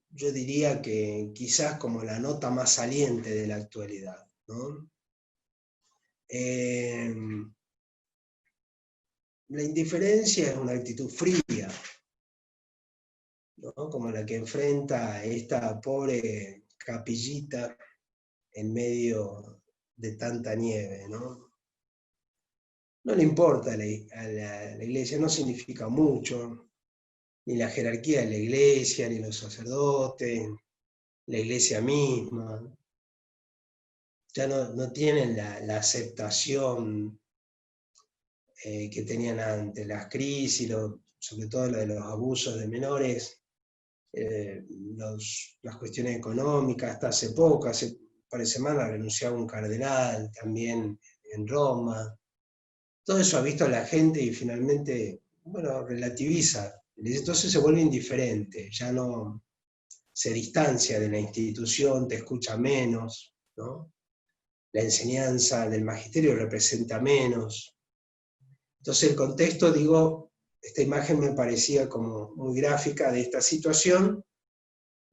Yo diría que quizás como la nota más saliente de la actualidad, ¿no? La indiferencia es una actitud fría, ¿no? Como la que enfrenta esta pobre capillita en medio de tanta nieve, ¿no? No le importa a la iglesia, no significa mucho, ni la jerarquía de la iglesia, ni los sacerdotes, la iglesia misma. Ya no tienen la aceptación que tenían antes, las crisis, sobre todo la de los abusos de menores, las cuestiones económicas, hasta hace poco, hace un par de semanas renunciaba un cardenal también en Roma. Todo eso ha visto a la gente y finalmente, bueno, relativiza. Entonces se vuelve indiferente, ya no se distancia de la institución, te escucha menos, ¿no? La enseñanza del magisterio representa menos. Entonces el contexto, digo, esta imagen me parecía como muy gráfica de esta situación.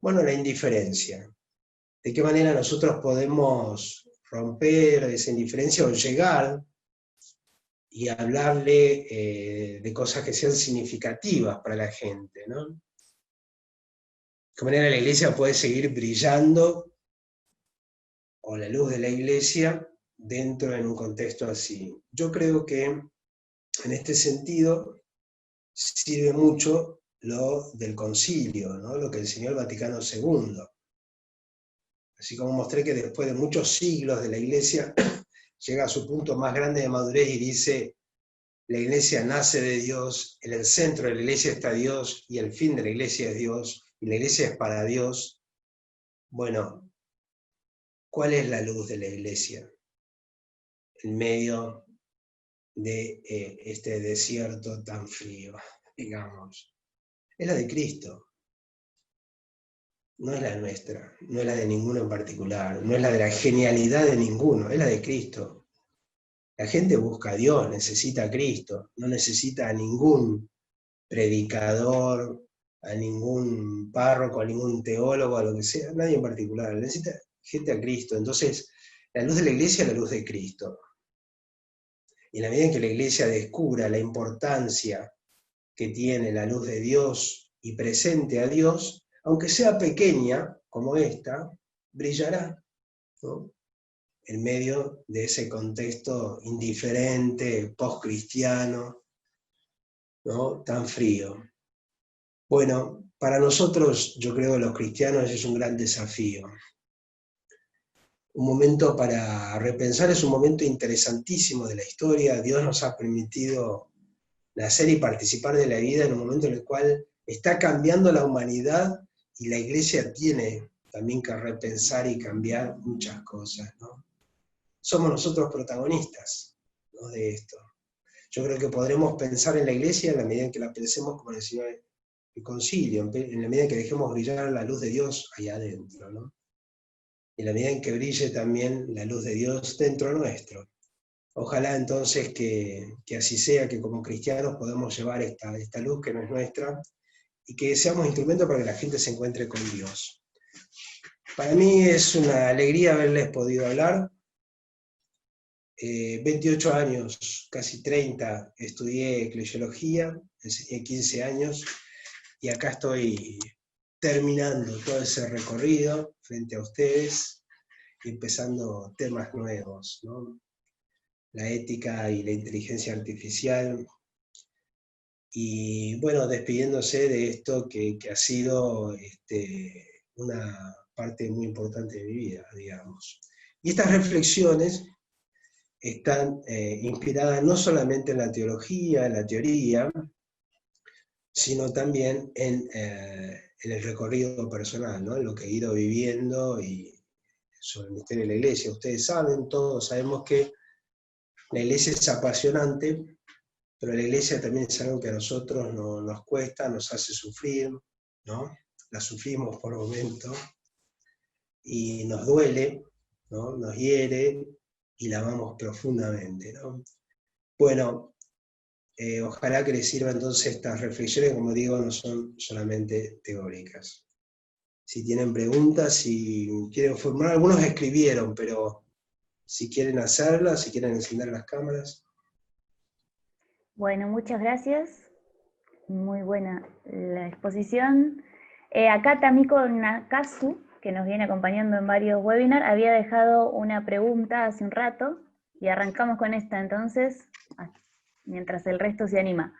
Bueno, la indiferencia. ¿De qué manera nosotros podemos romper esa indiferencia o llegar y hablarle de cosas que sean significativas para la gente, ¿no? ¿De qué manera la iglesia puede seguir brillando, o la luz de la iglesia, dentro de un contexto así? Yo creo que en este sentido sirve mucho lo del concilio, ¿no? Lo que enseñó el Vaticano II. Así como mostré que después de muchos siglos de la iglesia llega a su punto más grande de madurez y dice: la iglesia nace de Dios, en el centro de la iglesia está Dios y el fin de la iglesia es Dios, y la iglesia es para Dios. Bueno, ¿cuál es la luz de la iglesia en medio de este desierto tan frío, digamos? Es la de Cristo. No es la nuestra, no es la de ninguno en particular, no es la de la genialidad de ninguno, es la de Cristo. La gente busca a Dios, necesita a Cristo, no necesita a ningún predicador, a ningún párroco, a ningún teólogo, a lo que sea, nadie en particular, necesita gente a Cristo. Entonces, la luz de la iglesia es la luz de Cristo. Y en la medida en que la iglesia descubra la importancia que tiene la luz de Dios y presente a Dios, aunque sea pequeña, como esta, brillará, ¿no? En medio de ese contexto indiferente, post-cristiano, ¿no? Tan frío. Bueno, para nosotros, yo creo, los cristianos, es un gran desafío. Un momento para repensar, es un momento interesantísimo de la historia. Dios nos ha permitido nacer y participar de la vida en un momento en el cual está cambiando la humanidad y la iglesia tiene también que repensar y cambiar muchas cosas, ¿no? Somos nosotros protagonistas, ¿no?, de esto. Yo creo que podremos pensar en la iglesia en la medida en que la pensemos como decía el concilio, en la medida en que dejemos brillar la luz de Dios allá adentro, ¿no? En la medida en que brille también la luz de Dios dentro nuestro. Ojalá entonces que así sea, que como cristianos podamos llevar esta luz que no es nuestra, y que seamos instrumentos para que la gente se encuentre con Dios. Para mí es una alegría haberles podido hablar. 28 años, casi 30, estudié eclesiología, enseñé 15 años, y acá estoy terminando todo ese recorrido frente a ustedes, y empezando temas nuevos, ¿no? La ética y la inteligencia artificial, y bueno, despidiéndose de esto que ha sido una parte muy importante de mi vida, digamos. Y estas reflexiones están inspiradas no solamente en la teología, en la teoría, sino también en el recorrido personal, ¿no? En lo que he ido viviendo y sobre el misterio de la iglesia. Ustedes saben, todos sabemos que la iglesia es apasionante, pero la iglesia también es algo que a nosotros nos cuesta, nos hace sufrir, ¿no? La sufrimos por momentos y nos duele, ¿no? Nos hiere y la amamos profundamente, ¿no? Bueno, ojalá que les sirva entonces estas reflexiones, como digo, no son solamente teóricas. Si tienen preguntas, si quieren formular, algunos escribieron, pero si quieren hacerlas, si quieren encender las cámaras. Bueno, muchas gracias. Muy buena la exposición. Acá Tamiko Nakasu, que nos viene acompañando en varios webinars, había dejado una pregunta hace un rato y arrancamos con esta entonces, mientras el resto se anima.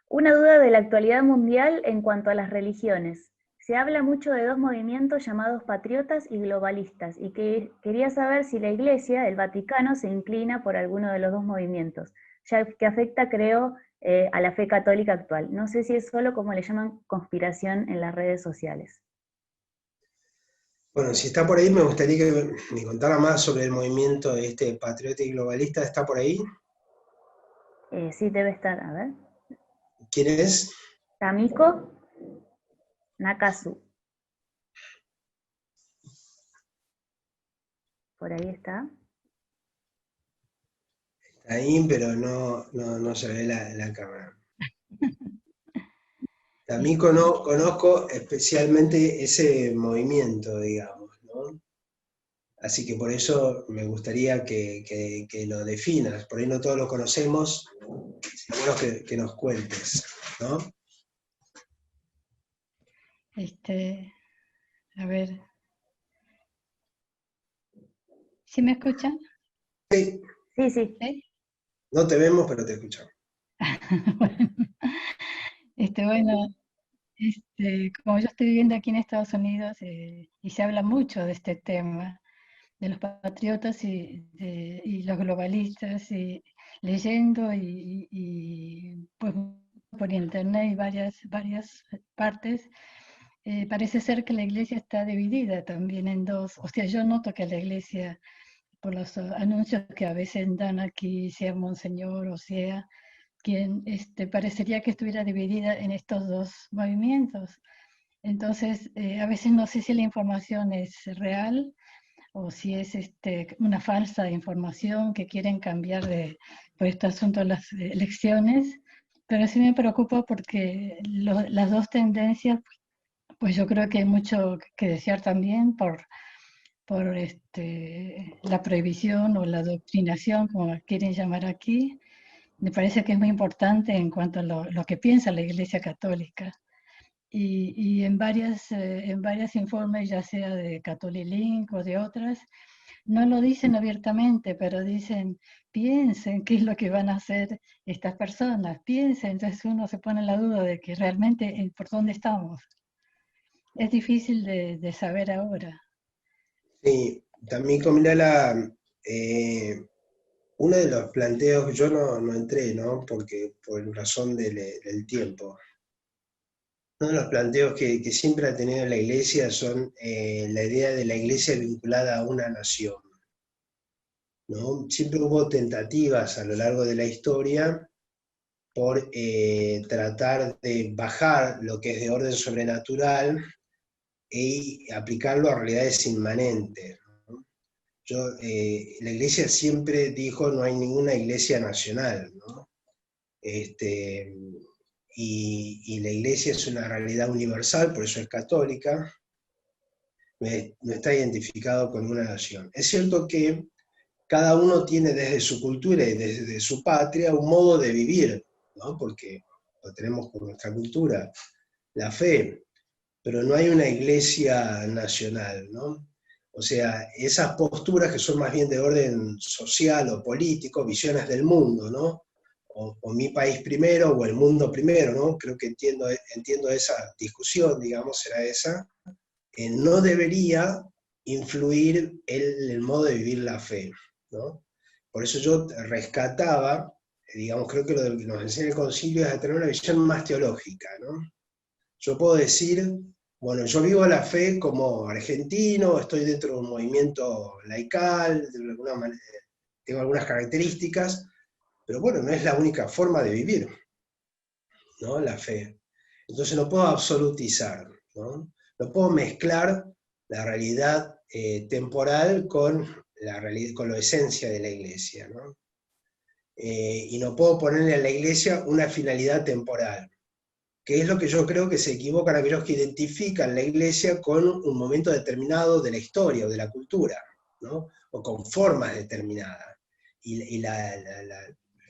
Una duda de la actualidad mundial en cuanto a las religiones. Se habla mucho de dos movimientos llamados patriotas y globalistas, y que quería saber si la Iglesia, el Vaticano, se inclina por alguno de los dos movimientos, ya que afecta, creo, a la fe católica actual. No sé si es solo como le llaman conspiración en las redes sociales. Bueno, si está por ahí, me gustaría que me contara más sobre el movimiento patriota y globalista. ¿Está por ahí? Sí, debe estar, a ver. ¿Quién es? Tamiko Nakasu. Por ahí está. Está ahí, pero no se ve la cámara. También conozco especialmente ese movimiento, digamos, ¿no? Así que por eso me gustaría que lo definas. Por ahí no todos lo conocemos, sino que nos cuentes, ¿no? A ver. ¿Sí me escuchan? Sí. Sí, sí. ¿Sí? No te vemos, pero te escuchamos. Bueno, como yo estoy viviendo aquí en Estados Unidos y se habla mucho de este tema, de los patriotas y los globalistas, y leyendo y pues por internet y varias partes, parece ser que la iglesia está dividida también en dos. O sea, yo noto que la iglesia, por los anuncios que a veces dan aquí, sea monseñor o sea quien parecería que estuviera dividida en estos dos movimientos. Entonces, a veces no sé si la información es real o si es una falsa información que quieren cambiar por este asunto de las elecciones, pero sí me preocupa porque las dos tendencias, pues yo creo que hay mucho que desear también por la prohibición o la adoctrinación, como quieren llamar aquí. Me parece que es muy importante en cuanto a lo que piensa la Iglesia Católica. Y en varios informes, ya sea de Catolilink o de otras, no lo dicen abiertamente, pero dicen, piensen qué es lo que van a hacer estas personas, piensen. Entonces uno se pone en la duda de que realmente por dónde estamos. Es difícil de saber ahora. Sí, también Mirala, uno de los planteos, yo no entré, ¿no? Porque por razón del tiempo. Uno de los planteos que siempre ha tenido la Iglesia son la idea de la Iglesia vinculada a una nación, ¿no? Siempre hubo tentativas a lo largo de la historia por tratar de bajar lo que es de orden sobrenatural y aplicarlo a realidades inmanentes, ¿no? La Iglesia siempre dijo no hay ninguna Iglesia nacional, ¿no? Y la Iglesia es una realidad universal, por eso es católica, no está identificado con una nación. Es cierto que cada uno tiene desde su cultura y desde su patria un modo de vivir, ¿no? Porque lo tenemos con nuestra cultura, la fe, pero no hay una iglesia nacional, ¿no? O sea, esas posturas que son más bien de orden social o político, visiones del mundo, ¿no? O mi país primero o el mundo primero, ¿no? Creo que entiendo esa discusión, digamos, será esa. No debería influir el modo de vivir la fe, ¿no? Por eso yo rescataba, digamos, creo que lo que nos enseña el concilio es a tener una visión más teológica, ¿no? Yo puedo decir, bueno, yo vivo la fe como argentino, estoy dentro de un movimiento laical, de alguna manera, tengo algunas características, pero bueno, no es la única forma de vivir, ¿no? La fe. Entonces no puedo absolutizar, ¿no? No puedo mezclar la realidad temporal con la esencia de la iglesia, ¿no? Y no puedo ponerle a la iglesia una finalidad temporal, que es lo que yo creo que se equivocan aquellos que identifican la iglesia con un momento determinado de la historia o de la cultura, ¿no? O con formas determinadas.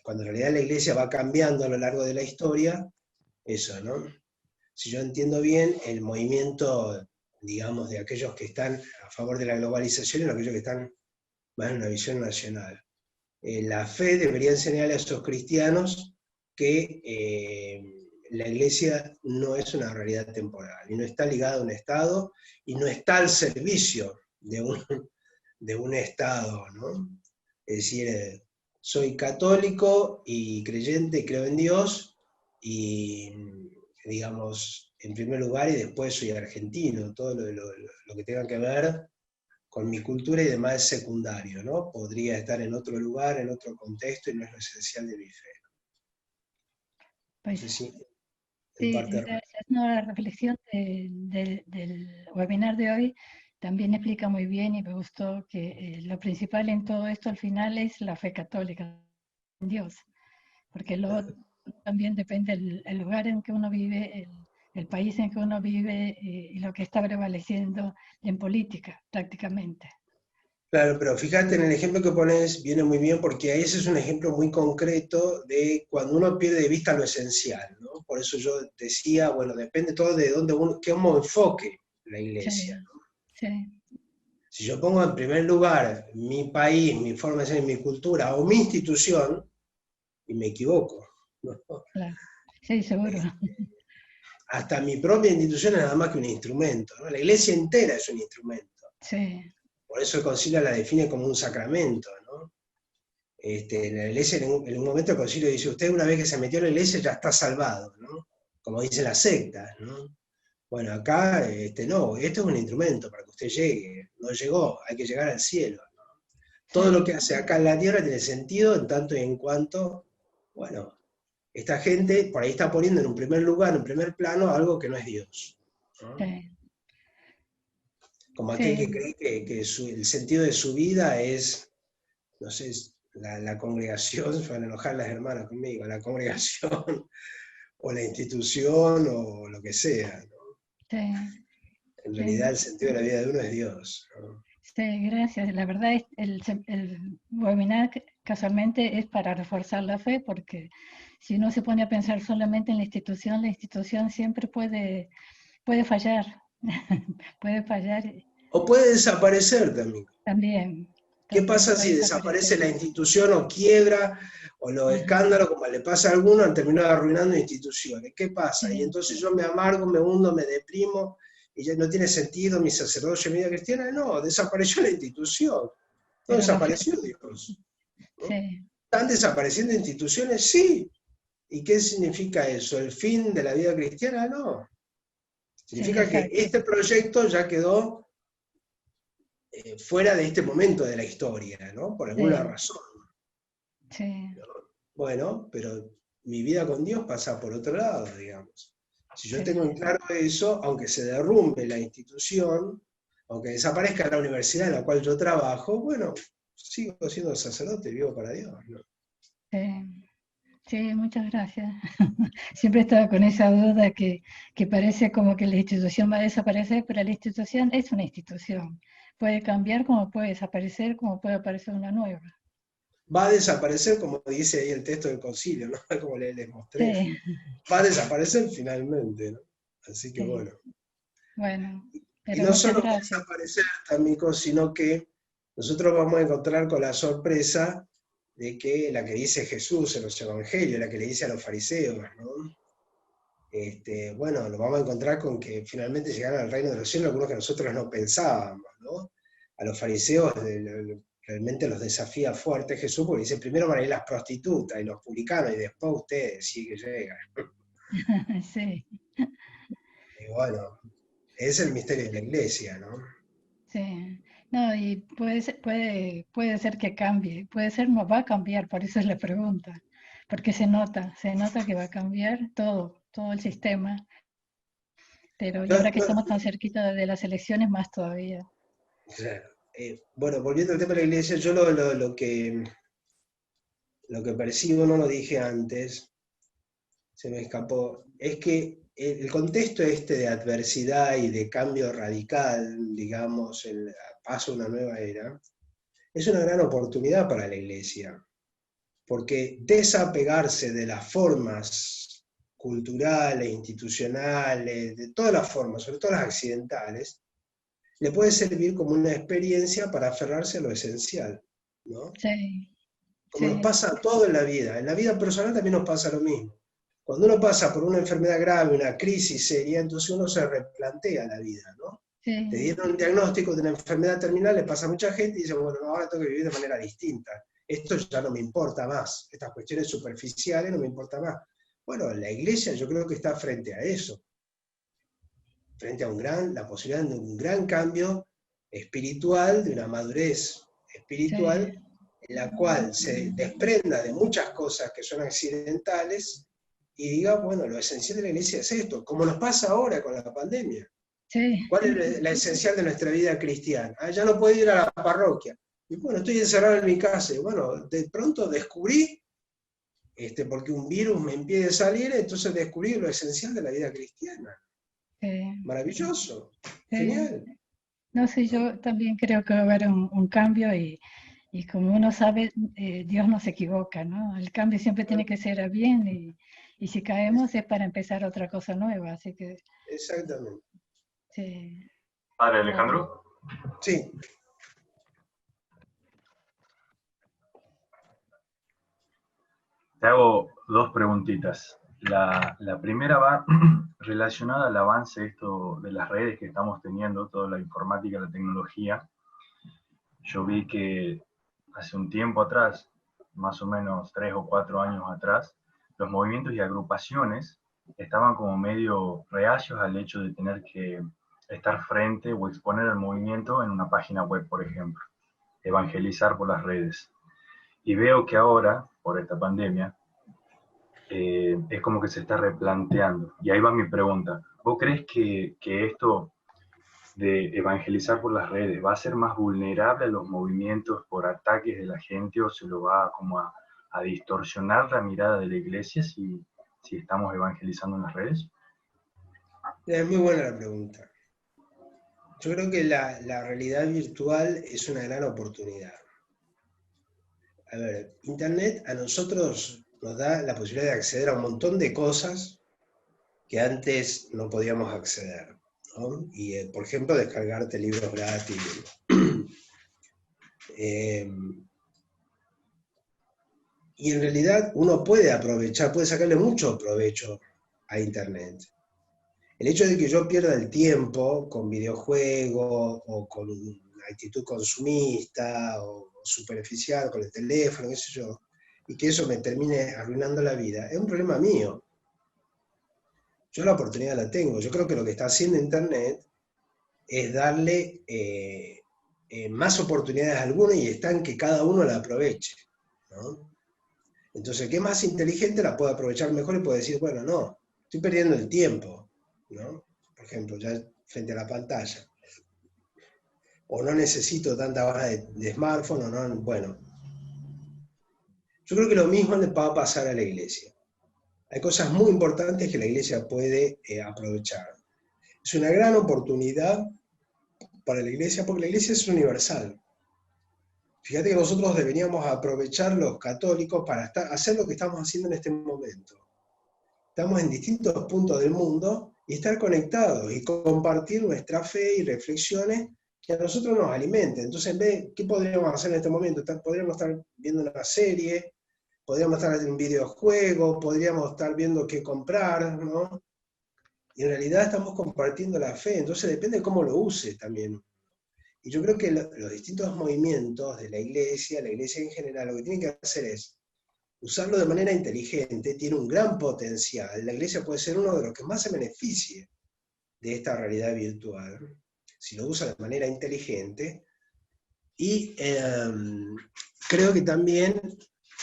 Cuando en realidad la iglesia va cambiando a lo largo de la historia, eso, ¿no? Si yo entiendo bien, el movimiento, digamos, de aquellos que están a favor de la globalización y aquellos que están más en una visión nacional. La fe debería enseñarle a esos cristianos que la iglesia no es una realidad temporal, y no está ligada a un Estado, y no está al servicio de un Estado, ¿no? Es decir, soy católico y creyente, creo en Dios, y digamos, en primer lugar, y después soy argentino, todo lo que tenga que ver con mi cultura y demás es secundario, ¿no? Podría estar en otro lugar, en otro contexto, y no es lo esencial de mi fe. No Pues sé si en sí, parte... gracias. No, la reflexión del webinar de hoy también explica muy bien y me gustó que lo principal en todo esto al final es la fe católica en Dios, porque luego también depende el lugar en que uno vive, el país en que uno vive y lo que está prevaleciendo en política prácticamente. Claro, pero fíjate en el ejemplo que pones, viene muy bien porque ese es un ejemplo muy concreto de cuando uno pierde de vista lo esencial, ¿no? Por eso yo decía, bueno, depende todo de dónde cómo enfoque la iglesia, Sí, ¿no? sí, Si yo pongo en primer lugar mi país, mi forma de ser, mi cultura o mi institución, y me equivoco, ¿no? claro. Sí, seguro. Hasta mi propia institución es nada más que un instrumento, ¿no? La iglesia entera es un instrumento. Sí, Por eso el concilio la define como un sacramento, ¿no? En la iglesia, en un momento el concilio dice, usted una vez que se metió en la iglesia ya está salvado, ¿no? Como dicen las sectas, ¿no? Bueno, acá no, esto es un instrumento para que usted llegue. No llegó, hay que llegar al cielo, ¿no? Todo lo sí, que hace acá en la tierra tiene sentido en tanto y en cuanto, bueno, esta gente por ahí está poniendo en un primer lugar, en un primer plano, algo que no es Dios, ¿no? sí, Como aquel que sí, cree que el sentido de su vida es, no sé, la congregación, se van a enojar las hermanas conmigo, la congregación o la institución o lo que sea, ¿no? sí, En realidad sí. el sentido de la vida de uno es Dios, ¿no? Sí, gracias. La verdad es el webinar casualmente es para reforzar la fe, porque si uno se pone a pensar solamente en la institución siempre puede fallar, puede fallar O puede desaparecer también. también, ¿Qué también pasa puede si desaparecer. desaparece la institución o quiebra o los Ajá, escándalos, como le pasa a algunos, han terminado arruinando instituciones? ¿Qué pasa? Y sí, entonces yo me amargo, me hundo, me deprimo, y ya no tiene sentido mi sacerdocio, mi vida cristiana. No, desapareció la institución, no pero la fe, desapareció Dios, ¿no? sí, ¿Están desapareciendo instituciones? Sí. ¿Y qué significa eso? ¿El fin de la vida cristiana? No. sí, Significa que exacto, este proyecto ya quedó fuera de este momento de la historia, ¿no? Por alguna sí, razón. sí, Bueno, pero mi vida con Dios pasa por otro lado, digamos. Si yo Sí. tengo en claro eso, aunque se derrumbe la institución, aunque desaparezca la universidad en la cual yo trabajo, bueno, sigo siendo sacerdote y vivo para Dios, ¿no? Sí. Sí, muchas gracias. Siempre estaba con esa duda que parece como que la institución va a desaparecer, pero la institución es una institución. Puede cambiar como puede desaparecer, como puede aparecer una nueva. Va a desaparecer, como dice ahí el texto del concilio, ¿no? Como les mostré, Sí, va a desaparecer finalmente, ¿no? Así que sí. bueno. Bueno, Y pero no muchas solo va a gracias. desaparecer, Tamiko, sino que nosotros vamos a encontrar con la sorpresa de que la que dice Jesús en los evangelios, la que le dice a los fariseos, ¿no? Bueno, nos vamos a encontrar con que finalmente llegaron al reino de los cielos algunos que nosotros no pensábamos, ¿no? A los fariseos realmente los desafía fuerte Jesús, porque dice, primero van a ir las prostitutas y los publicanos, y después ustedes sí que llegan. Sí, Y bueno, es el misterio de la iglesia, ¿no? sí. No, y puede ser que cambie, puede ser no va a cambiar, por eso es la pregunta, porque se nota que va a cambiar todo el sistema, pero y No, ahora que no, estamos tan cerquita de las elecciones, más todavía. claro. Bueno, volviendo al tema de la iglesia, yo lo que percibo, no lo dije antes, se me escapó, es que el contexto este de adversidad y de cambio radical, digamos, el paso a una nueva era, es una gran oportunidad para la iglesia, porque desapegarse de las formas culturales, institucionales, de todas las formas, sobre todo las accidentales, le puede servir como una experiencia para aferrarse a lo esencial, ¿no? Sí, Como nos sí, pasa todo en la vida personal también nos pasa lo mismo. Cuando uno pasa por una enfermedad grave, una crisis seria, entonces uno se replantea la vida, ¿no? Te sí, dieron un diagnóstico de una enfermedad terminal, le pasa a mucha gente y dice, bueno, ahora tengo que vivir de manera distinta. Esto ya no me importa más. Estas cuestiones superficiales no me importa más. Bueno, la iglesia yo creo que está frente a eso, frente a la posibilidad de un gran cambio espiritual, de una madurez sí, espiritual, en la cual se desprenda de muchas cosas que son accidentales y diga, bueno, lo esencial de la iglesia es esto, como nos pasa ahora con la pandemia. sí, ¿Cuál es la esencial de nuestra vida cristiana? Ah, ya no puedo ir a la parroquia. Y bueno, estoy encerrado en mi casa. Y bueno, de pronto descubrí, porque un virus me impide salir, entonces descubrí lo esencial de la vida cristiana. sí, Maravilloso, sí. genial. No sé, ¿No? yo también creo que va a haber un cambio y como uno sabe, Dios no se equivoca, ¿no? El cambio siempre tiene que ser a bien y si caemos es para empezar otra cosa nueva, así que Exactamente. sí, Padre bueno, Alejandro, Sí, te hago dos preguntitas. La primera va relacionada al avance esto de las redes que estamos teniendo, toda la informática, la tecnología. Yo vi que hace un tiempo atrás, más o menos 3 o 4 años atrás, los movimientos y agrupaciones estaban como medio reacios al hecho de tener que estar frente o exponer el movimiento en una página web, por ejemplo, evangelizar por las redes. Y veo que ahora, por esta pandemia, es como que se está replanteando. Y ahí va mi pregunta. ¿Vos crees que esto de evangelizar por las redes va a ser más vulnerable a los movimientos por ataques de la gente o se lo va como a distorsionar la mirada de la iglesia si estamos evangelizando en las redes? es muy buena la pregunta. Yo creo que la realidad virtual es una gran oportunidad. A ver, Internet a nosotros nos da la posibilidad de acceder a un montón de cosas que antes no podíamos acceder, ¿no? Y, por ejemplo, descargarte libros gratis. Eh, y en realidad uno puede aprovechar, puede sacarle mucho provecho a Internet. El hecho de que yo pierda el tiempo con videojuegos o con una actitud consumista o superficial con el teléfono, qué sé yo, y que eso me termine arruinando la vida, es un problema mío. Yo la oportunidad la tengo. Yo creo que lo que está haciendo Internet es darle más oportunidades a alguno y está en que cada uno la aproveche, ¿no? Entonces el que es más inteligente la puede aprovechar mejor y puede decir, bueno, no, estoy perdiendo el tiempo, ¿no? Por ejemplo, ya frente a la pantalla. O no necesito tanta hora de smartphone, o no, bueno. Yo creo que lo mismo le va a pasar a la iglesia. Hay cosas muy importantes que la iglesia puede aprovechar. Es una gran oportunidad para la iglesia, porque la iglesia es universal. Fíjate que nosotros deberíamos aprovechar los católicos para hacer lo que estamos haciendo en este momento. Estamos en distintos puntos del mundo y estar conectados y compartir nuestra fe y reflexiones que a nosotros nos alimenten. Entonces, ¿qué podríamos hacer en este momento? Podríamos estar viendo una serie, podríamos estar en un videojuego, podríamos estar viendo qué comprar, ¿no? Y en realidad estamos compartiendo la fe, entonces depende de cómo lo use también. Y yo creo que los distintos movimientos de la iglesia en general, lo que tienen que hacer es usarlo de manera inteligente, tiene un gran potencial. La iglesia puede ser uno de los que más se beneficie de esta realidad virtual, si lo usa de manera inteligente. Y creo que también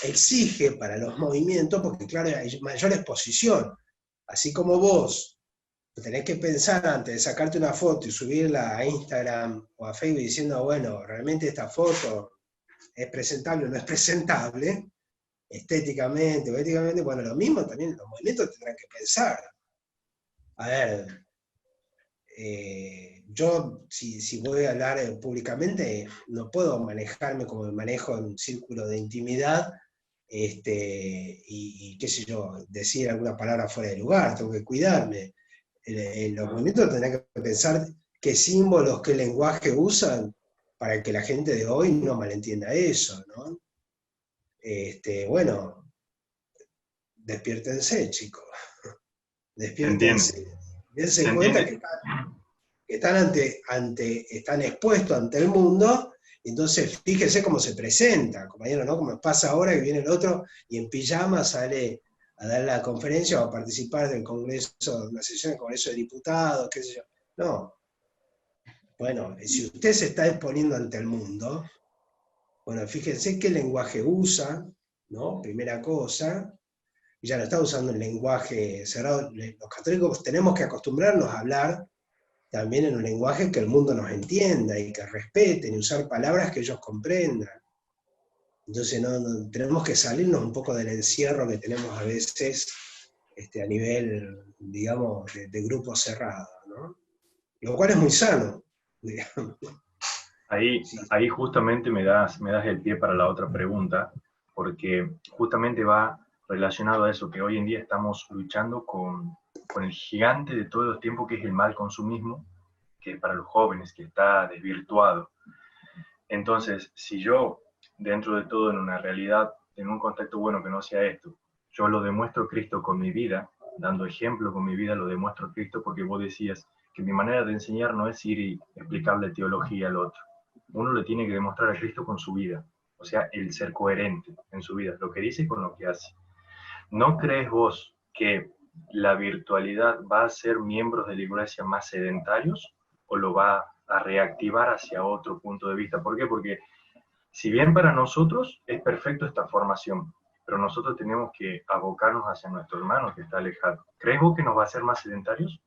exige para los movimientos, porque claro, hay mayor exposición. Así como vos tenés que pensar antes de sacarte una foto y subirla a Instagram o a Facebook diciendo, bueno, realmente esta foto es presentable o no es presentable, estéticamente o éticamente, bueno, lo mismo también los movimientos tendrán que pensar. A ver, yo si voy a hablar públicamente, no puedo manejarme como me manejo en un círculo de intimidad, y qué sé yo, decir alguna palabra fuera de lugar, tengo que cuidarme. Los movimientos tendrán que pensar qué símbolos, qué lenguaje usan para que la gente de hoy no malentienda eso, ¿no? Bueno, despiértense, chicos. Despiértense. Dense cuenta que están expuestos ante el mundo, entonces fíjense cómo se presenta, compañero, ¿no? Como pasa ahora que viene el otro y en pijama sale a dar la conferencia o a participar del Congreso, una sesión del Congreso de Diputados, qué sé yo. No. Bueno, si usted se está exponiendo ante el mundo, bueno, fíjense qué lenguaje usa, ¿no? Primera cosa, ya no está usando un lenguaje cerrado. Los católicos tenemos que acostumbrarnos a hablar también en un lenguaje que el mundo nos entienda y que respeten y usar palabras que ellos comprendan. Entonces tenemos que salirnos un poco del encierro que tenemos a veces a nivel, digamos, de grupo cerrado, ¿no? Lo cual es muy sano, digamos. Ahí justamente me das el pie para la otra pregunta, porque justamente va relacionado a eso, que hoy en día estamos luchando con el gigante de todos los tiempos, que es el mal consumismo, que es para los jóvenes, que está desvirtuado. Entonces, si yo, dentro de todo, en una realidad, en un contexto bueno que no sea esto, yo lo demuestro Cristo con mi vida, dando ejemplo con mi vida, lo demuestro Cristo, porque vos decías que mi manera de enseñar no es ir y explicarle teología al otro. Uno le tiene que demostrar a Cristo con su vida, o sea, el ser coherente en su vida, lo que dice con lo que hace. ¿No crees vos que la virtualidad va a hacer miembros de la iglesia más sedentarios o lo va a reactivar hacia otro punto de vista? ¿Por qué? Porque si bien para nosotros es perfecto esta formación, pero nosotros tenemos que abocarnos hacia nuestro hermano que está alejado. ¿Crees vos que nos va a hacer más sedentarios?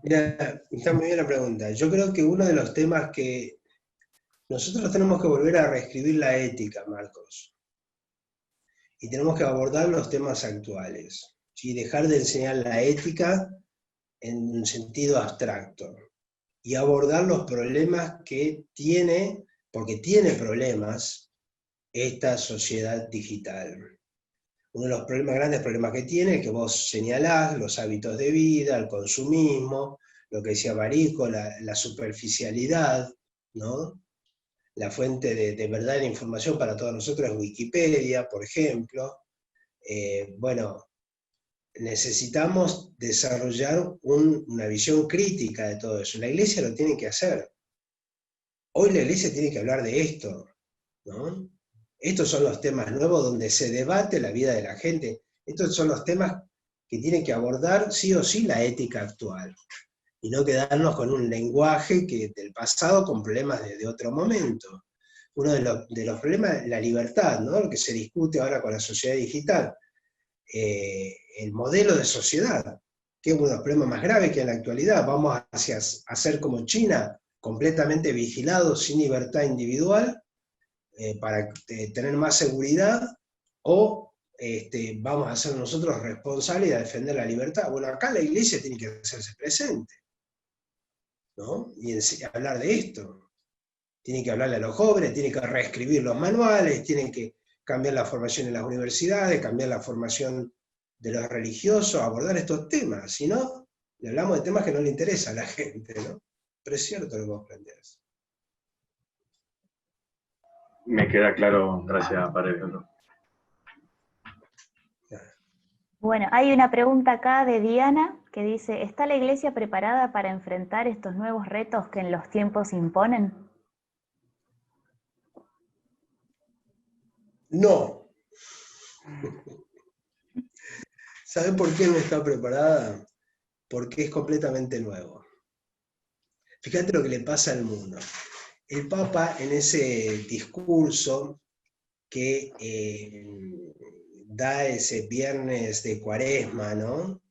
Mira, está muy bien la pregunta. Yo creo que uno de los temas que nosotros tenemos que volver a reescribir la ética, Marcos. Y tenemos que abordar los temas actuales. ¿Sí? Dejar de enseñar la ética en un sentido abstracto. Y abordar los problemas que tiene, porque tiene problemas, esta sociedad digital. Uno de los grandes problemas que tiene, que vos señalás, los hábitos de vida, el consumismo, lo que decía Barico, la superficialidad, ¿no? La fuente de verdad e información para todos nosotros es Wikipedia, por ejemplo. Bueno, necesitamos desarrollar una visión crítica de todo eso. La iglesia lo tiene que hacer. Hoy la iglesia tiene que hablar de esto, ¿no? Estos son los temas nuevos donde se debate la vida de la gente. Estos son los temas que tiene que abordar sí o sí la ética actual. Y no quedarnos con un lenguaje del pasado con problemas de otro momento. uno de los problemas es la libertad, ¿no? Lo que se discute ahora con la sociedad digital. El modelo de sociedad, que es uno de los problemas más graves que en la actualidad. Vamos a ser como China, completamente vigilados, sin libertad individual, para tener más seguridad, o vamos a ser nosotros responsables y a defender la libertad. Bueno, acá la Iglesia tiene que hacerse presente, ¿no? Y hablar de esto. Tiene que hablarle a los jóvenes, tiene que reescribir los manuales, tienen que cambiar la formación en las universidades, cambiar la formación de los religiosos, abordar estos temas. Si no, le hablamos de temas que no le interesan a la gente, ¿no? Pero es cierto lo que vos planteás. Me queda claro, gracias, Paredes. Bueno, hay una pregunta acá de Diana que dice, ¿está la Iglesia preparada para enfrentar estos nuevos retos que en los tiempos imponen? No. ¿Sabe por qué no está preparada? Porque es completamente nuevo. Fíjate lo que le pasa al mundo. El Papa, en ese discurso que da ese viernes de Cuaresma, ¿no?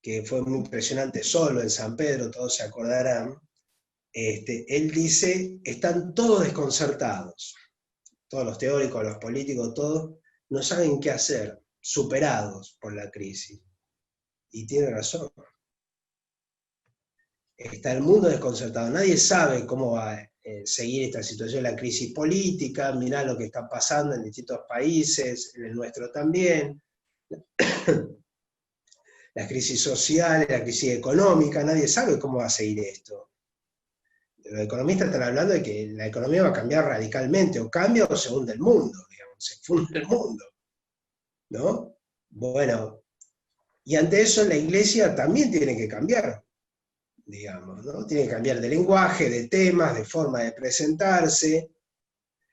Que fue muy impresionante solo en San Pedro, todos se acordarán, él dice, están todos desconcertados, todos los teóricos, los políticos, todos, no saben qué hacer, superados por la crisis. Y tiene razón. Está el mundo desconcertado, nadie sabe cómo va a seguir esta situación, la crisis política, mirá lo que está pasando en distintos países, en el nuestro también, la crisis social, la crisis económica, nadie sabe cómo va a seguir esto. Los economistas están hablando de que la economía va a cambiar radicalmente, o cambia o se hunde el mundo, digamos, se funde el mundo, ¿no? Bueno, y ante eso la Iglesia también tiene que cambiar, digamos, ¿no? Tiene que cambiar de lenguaje, de temas, de forma de presentarse,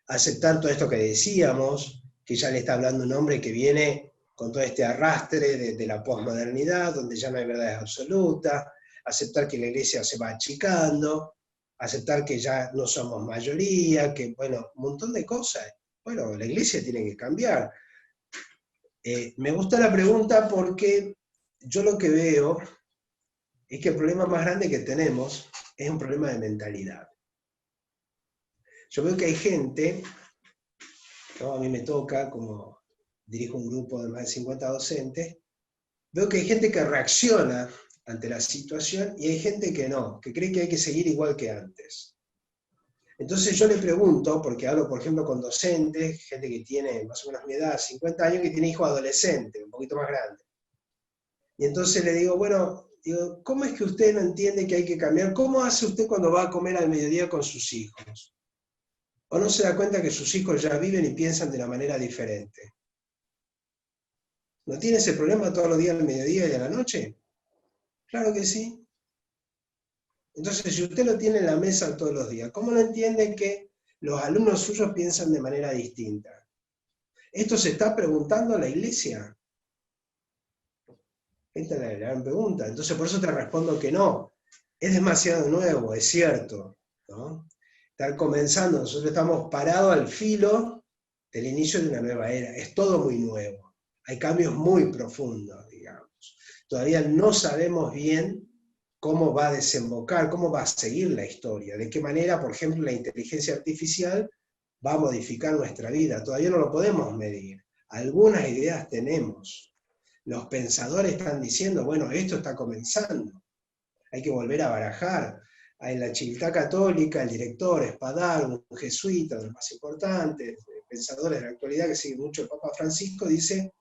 aceptar todo esto que decíamos, que ya le está hablando un hombre que viene con todo este arrastre de la posmodernidad, donde ya no hay verdades absolutas, aceptar que la Iglesia se va achicando, aceptar que ya no somos mayoría, que, bueno, un montón de cosas. Bueno, la Iglesia tiene que cambiar. Me gusta la pregunta porque yo lo que veo es que el problema más grande que tenemos es un problema de mentalidad. Yo veo que hay gente, ¿no? A mí me toca, como dirijo un grupo de más de 50 docentes, veo que hay gente que reacciona ante la situación y hay gente que no, que cree que hay que seguir igual que antes. Entonces yo le pregunto, porque hablo por ejemplo con docentes, gente que tiene más o menos mi edad, 50 años, que tiene hijos adolescentes, un poquito más grandes. Y entonces le digo, bueno, ¿cómo es que usted no entiende que hay que cambiar? ¿Cómo hace usted cuando va a comer al mediodía con sus hijos? ¿O no se da cuenta que sus hijos ya viven y piensan de una manera diferente? ¿No tiene ese problema todos los días al mediodía y a la noche? Claro que sí. Entonces, si usted lo tiene en la mesa todos los días, ¿cómo no entiende que los alumnos suyos piensan de manera distinta? ¿Esto se está preguntando a la Iglesia? Esta es la gran pregunta. Entonces, por eso te respondo que no. Es demasiado nuevo, es cierto, ¿no? Estar comenzando, nosotros estamos parados al filo del inicio de una nueva era. Es todo muy nuevo. Hay cambios muy profundos, digamos. Todavía no sabemos bien cómo va a desembocar, cómo va a seguir la historia, de qué manera, por ejemplo, la inteligencia artificial va a modificar nuestra vida. Todavía no lo podemos medir. Algunas ideas tenemos. Los pensadores están diciendo, bueno, esto está comenzando. Hay que volver a barajar. En la Civiltà Católica, el director Espadal, un jesuita, de los más importantes, pensadores de la actualidad que sigue mucho el Papa Francisco, dice,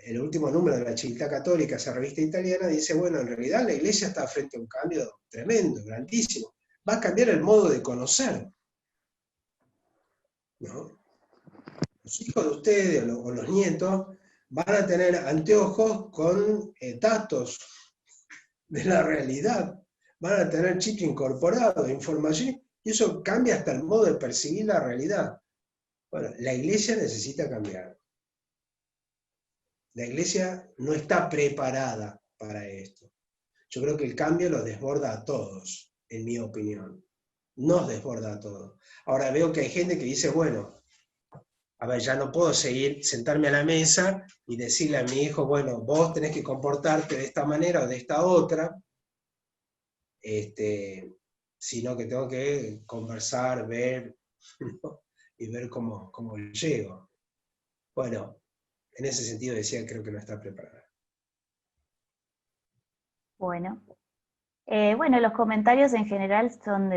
el último número de la Civiltà Católica, esa revista italiana, dice, bueno, en realidad la Iglesia está frente a un cambio tremendo, grandísimo. Va a cambiar el modo de conocer, ¿no? Los hijos de ustedes o los nietos van a tener anteojos con datos de la realidad, van a tener chip incorporado de información, y eso cambia hasta el modo de percibir la realidad. Bueno, la Iglesia necesita cambiar. La Iglesia no está preparada para esto. Yo creo que el cambio los desborda a todos, en mi opinión. nos desborda todo. Ahora veo que hay gente que dice, bueno, a ver, ya no puedo seguir, sentarme a la mesa y decirle a mi hijo, bueno, vos tenés que comportarte de esta manera o de esta otra, sino que tengo que conversar, ver, ¿no? Y ver cómo llego. Bueno, en ese sentido decía, creo que no está preparada. Bueno. Bueno, los comentarios en general son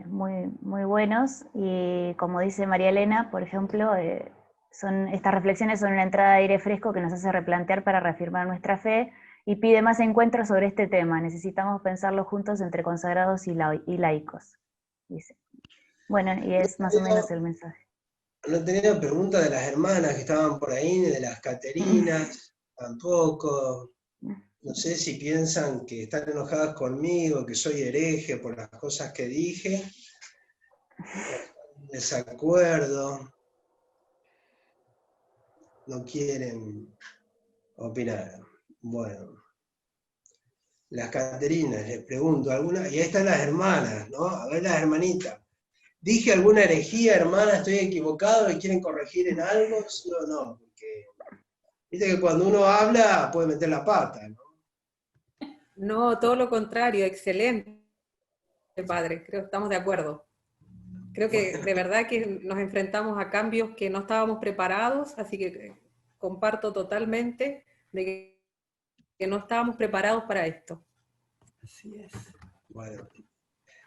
muy, muy buenos y como dice María Elena, por ejemplo, estas reflexiones son una entrada de aire fresco que nos hace replantear para reafirmar nuestra fe y pide más encuentros sobre este tema. Necesitamos pensarlo juntos entre consagrados y laicos, dice. Bueno, y es más o menos el mensaje. No tenía preguntas de las hermanas que estaban por ahí, ni de las Caterinas, tampoco. No sé si piensan que están enojadas conmigo, que soy hereje por las cosas que dije. Desacuerdo. No quieren opinar. Bueno. Las Caterinas, les pregunto, ¿alguna? Y ahí están las hermanas, ¿no? A ver las hermanitas. ¿Dije alguna herejía, hermana? ¿Estoy equivocado y quieren corregir en algo? ¿Sí o no? Porque viste que cuando uno habla puede meter la pata, ¿no? No, todo lo contrario, excelente, padre, creo que estamos de acuerdo. Creo que de verdad que nos enfrentamos a cambios que no estábamos preparados, así que comparto totalmente de que no estábamos preparados para esto. Así es.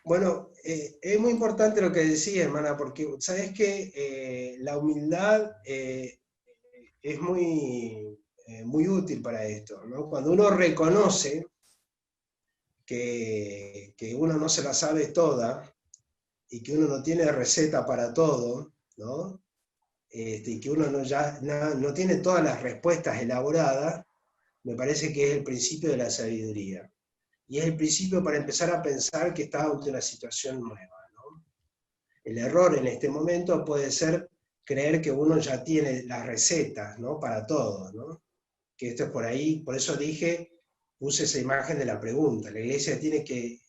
Bueno, es muy importante lo que decía, hermana, porque sabes que la humildad es muy útil para esto, ¿no? Cuando uno reconoce que uno no se la sabe toda y que uno no tiene receta para todo, ¿no? Y que uno no tiene todas las respuestas elaboradas, me parece que es el principio de la sabiduría. Y es el principio para empezar a pensar que está ante una situación nueva, ¿no? El error en este momento puede ser creer que uno ya tiene las recetas, ¿no? Para todo, ¿no? Que esto es por ahí, por eso puse esa imagen de la pregunta. La iglesia tiene que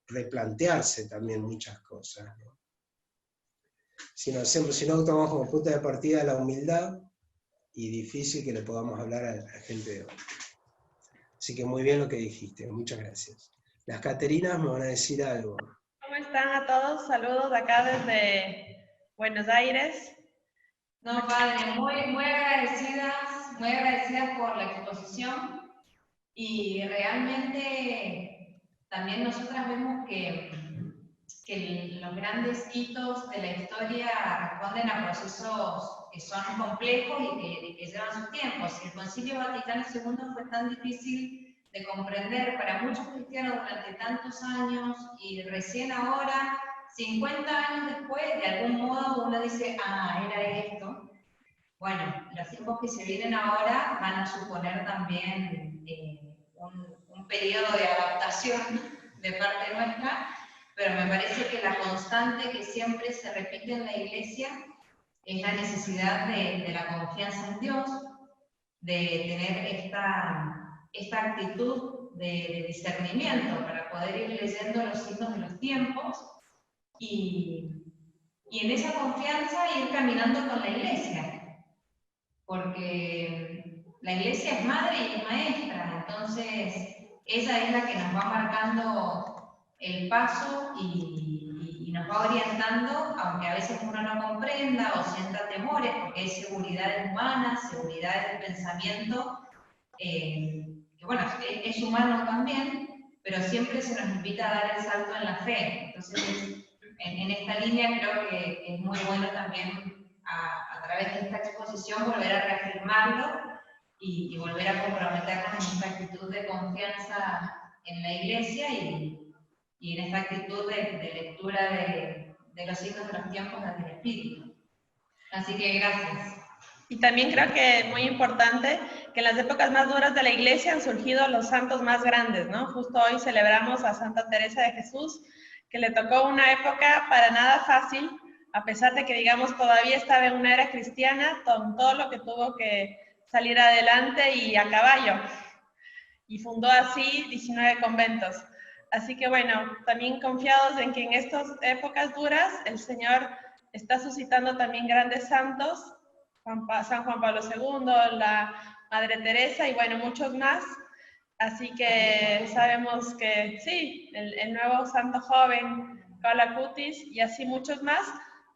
replantearse también muchas cosas, ¿no? Si no tomamos como punto de partida la humildad, y difícil que le podamos hablar a la gente de hoy. Así que muy bien lo que dijiste, muchas gracias. Las Caterinas me van a decir algo. ¿Cómo están a todos? Saludos acá desde Buenos Aires. No, padre, muy agradecidas por la exposición y realmente también nosotras vemos que los grandes hitos de la historia responden a procesos que son complejos y que llevan su tiempo. Si el Concilio Vaticano II fue tan difícil de comprender para muchos cristianos durante tantos años y recién ahora, 50 años después, de algún modo uno dice, era esto. Bueno, los tiempos que se vienen ahora van a suponer también un periodo de adaptación de parte nuestra, pero me parece que la constante que siempre se repite en la Iglesia es la necesidad de la confianza en Dios, de tener esta actitud de discernimiento para poder ir leyendo los signos de los tiempos y en esa confianza ir caminando con la Iglesia, porque la Iglesia es madre y es maestra, entonces ella es la que nos va marcando el paso y nos va orientando, aunque a veces uno no comprenda o sienta temores, porque hay seguridades humanas, seguridades de pensamiento, que bueno, es humano también, pero siempre se nos invita a dar el salto en la fe. Entonces, en esta línea creo que es muy bueno también a través de esta exposición volver a reafirmarlo y volver a comprometernos en esta actitud de confianza en la Iglesia y en esta actitud de lectura de los signos de los tiempos desde el Espíritu. Así que gracias. Y también creo que es muy importante que en las épocas más duras de la Iglesia han surgido los santos más grandes, ¿no? Justo hoy celebramos a Santa Teresa de Jesús, que le tocó una época para nada fácil, a pesar de que, digamos, todavía estaba en una era cristiana, con todo lo que tuvo que salir adelante y a caballo. Y fundó así 19 conventos. Así que bueno, también confiados en que en estas épocas duras el Señor está suscitando también grandes santos, San Juan Pablo II, la Madre Teresa y bueno, muchos más. Así que sabemos que sí, el nuevo santo joven, Carlo Acutis, y así muchos más,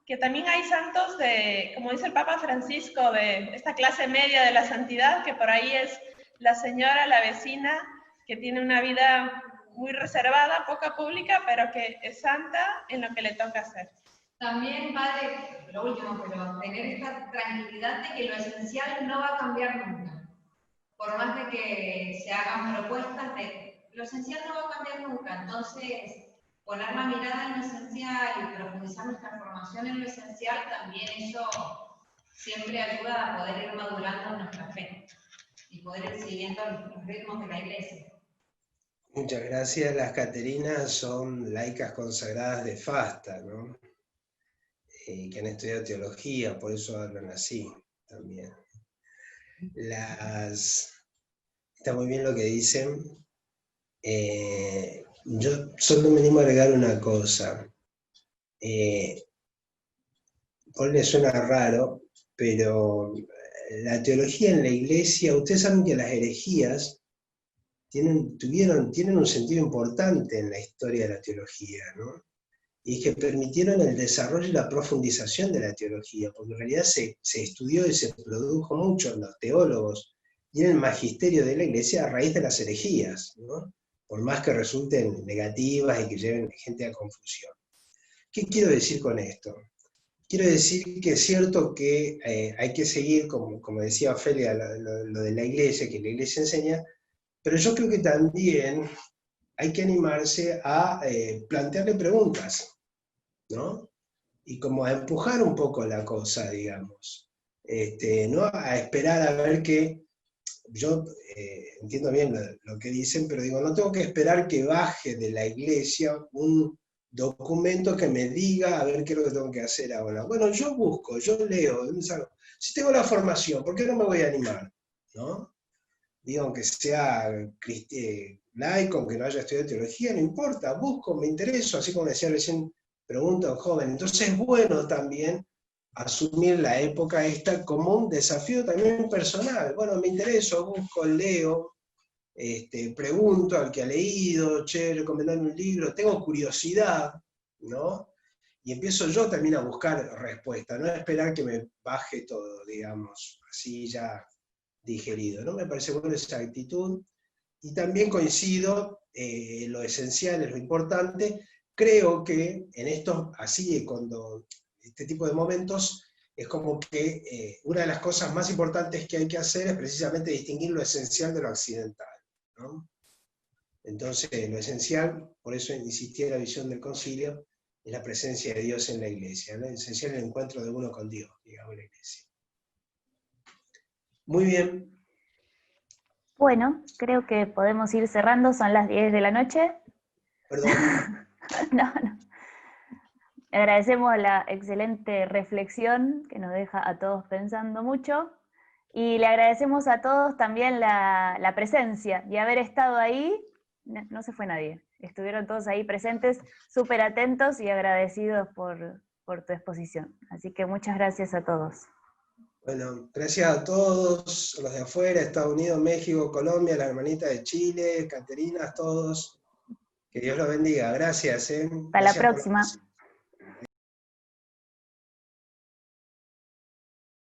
que también hay santos de, como dice el Papa Francisco, de esta clase media de la santidad, que por ahí es la señora, la vecina, que tiene una vida muy reservada, poca pública, pero que es santa en lo que le toca hacer. También va de, lo último, pero tener esta tranquilidad de que lo esencial no va a cambiar nunca. Por más de que se hagan propuestas, lo esencial no va a cambiar nunca. Entonces, poner la mirada en lo esencial y profundizar nuestra formación en lo esencial, también eso siempre ayuda a poder ir madurando nuestra fe y poder ir siguiendo los ritmos de la Iglesia. Muchas gracias. Las Caterinas son laicas consagradas de Fasta, ¿no? Que han estudiado teología, por eso hablan así también. Está muy bien lo que dicen. Yo solo me animo a agregar una cosa. Por le suena raro, pero la teología en la Iglesia, ustedes saben que las herejías tienen un sentido importante en la historia de la teología, ¿no? Y que permitieron el desarrollo y la profundización de la teología, porque en realidad se estudió y se produjo mucho en los teólogos y en el magisterio de la Iglesia a raíz de las herejías, ¿no? Por más que resulten negativas y que lleven gente a confusión. ¿Qué quiero decir con esto? Quiero decir que es cierto que hay que seguir, como decía Ofelia, lo de la Iglesia, que la Iglesia enseña, pero yo creo que también hay que animarse a plantearle preguntas, ¿no? Y como a empujar un poco la cosa, digamos. No a esperar a ver que, yo entiendo bien lo que dicen, pero digo, no tengo que esperar que baje de la Iglesia un documento que me diga a ver qué es lo que tengo que hacer ahora. Bueno, yo busco, yo leo, si tengo la formación, ¿por qué no me voy a animar? ¿No? Digo, aunque sea laico, aunque no haya estudiado teología, no importa, busco, me intereso, así como decía recién, pregunta a un joven. Entonces es bueno también asumir la época esta como un desafío también personal. Bueno, me intereso, busco, leo, pregunto al que ha leído, recomendame un libro, tengo curiosidad, ¿no? Y empiezo yo también a buscar respuesta, no a esperar que me baje todo, digamos, así ya digerido, ¿no? Me parece buena esa actitud, y también coincido, lo esencial es lo importante. Creo que en estos, así, cuando este tipo de momentos, es como que una de las cosas más importantes que hay que hacer es precisamente distinguir lo esencial de lo accidental, ¿no? Entonces, lo esencial, por eso insistí en la visión del concilio, es la presencia de Dios en la Iglesia, ¿no? Lo esencial es el encuentro de uno con Dios, digamos, en la Iglesia. Muy bien. Bueno, creo que podemos ir cerrando, son las 10 de la noche. Perdón. No. Agradecemos la excelente reflexión que nos deja a todos pensando mucho, y le agradecemos a todos también la presencia y haber estado ahí. No se fue nadie, estuvieron todos ahí presentes, súper atentos y agradecidos por tu exposición. Así que muchas gracias a todos. Bueno, gracias a todos, los de afuera, Estados Unidos, México, Colombia, la hermanita de Chile, Caterinas, todos. Que Dios los bendiga. Gracias. Hasta la próxima.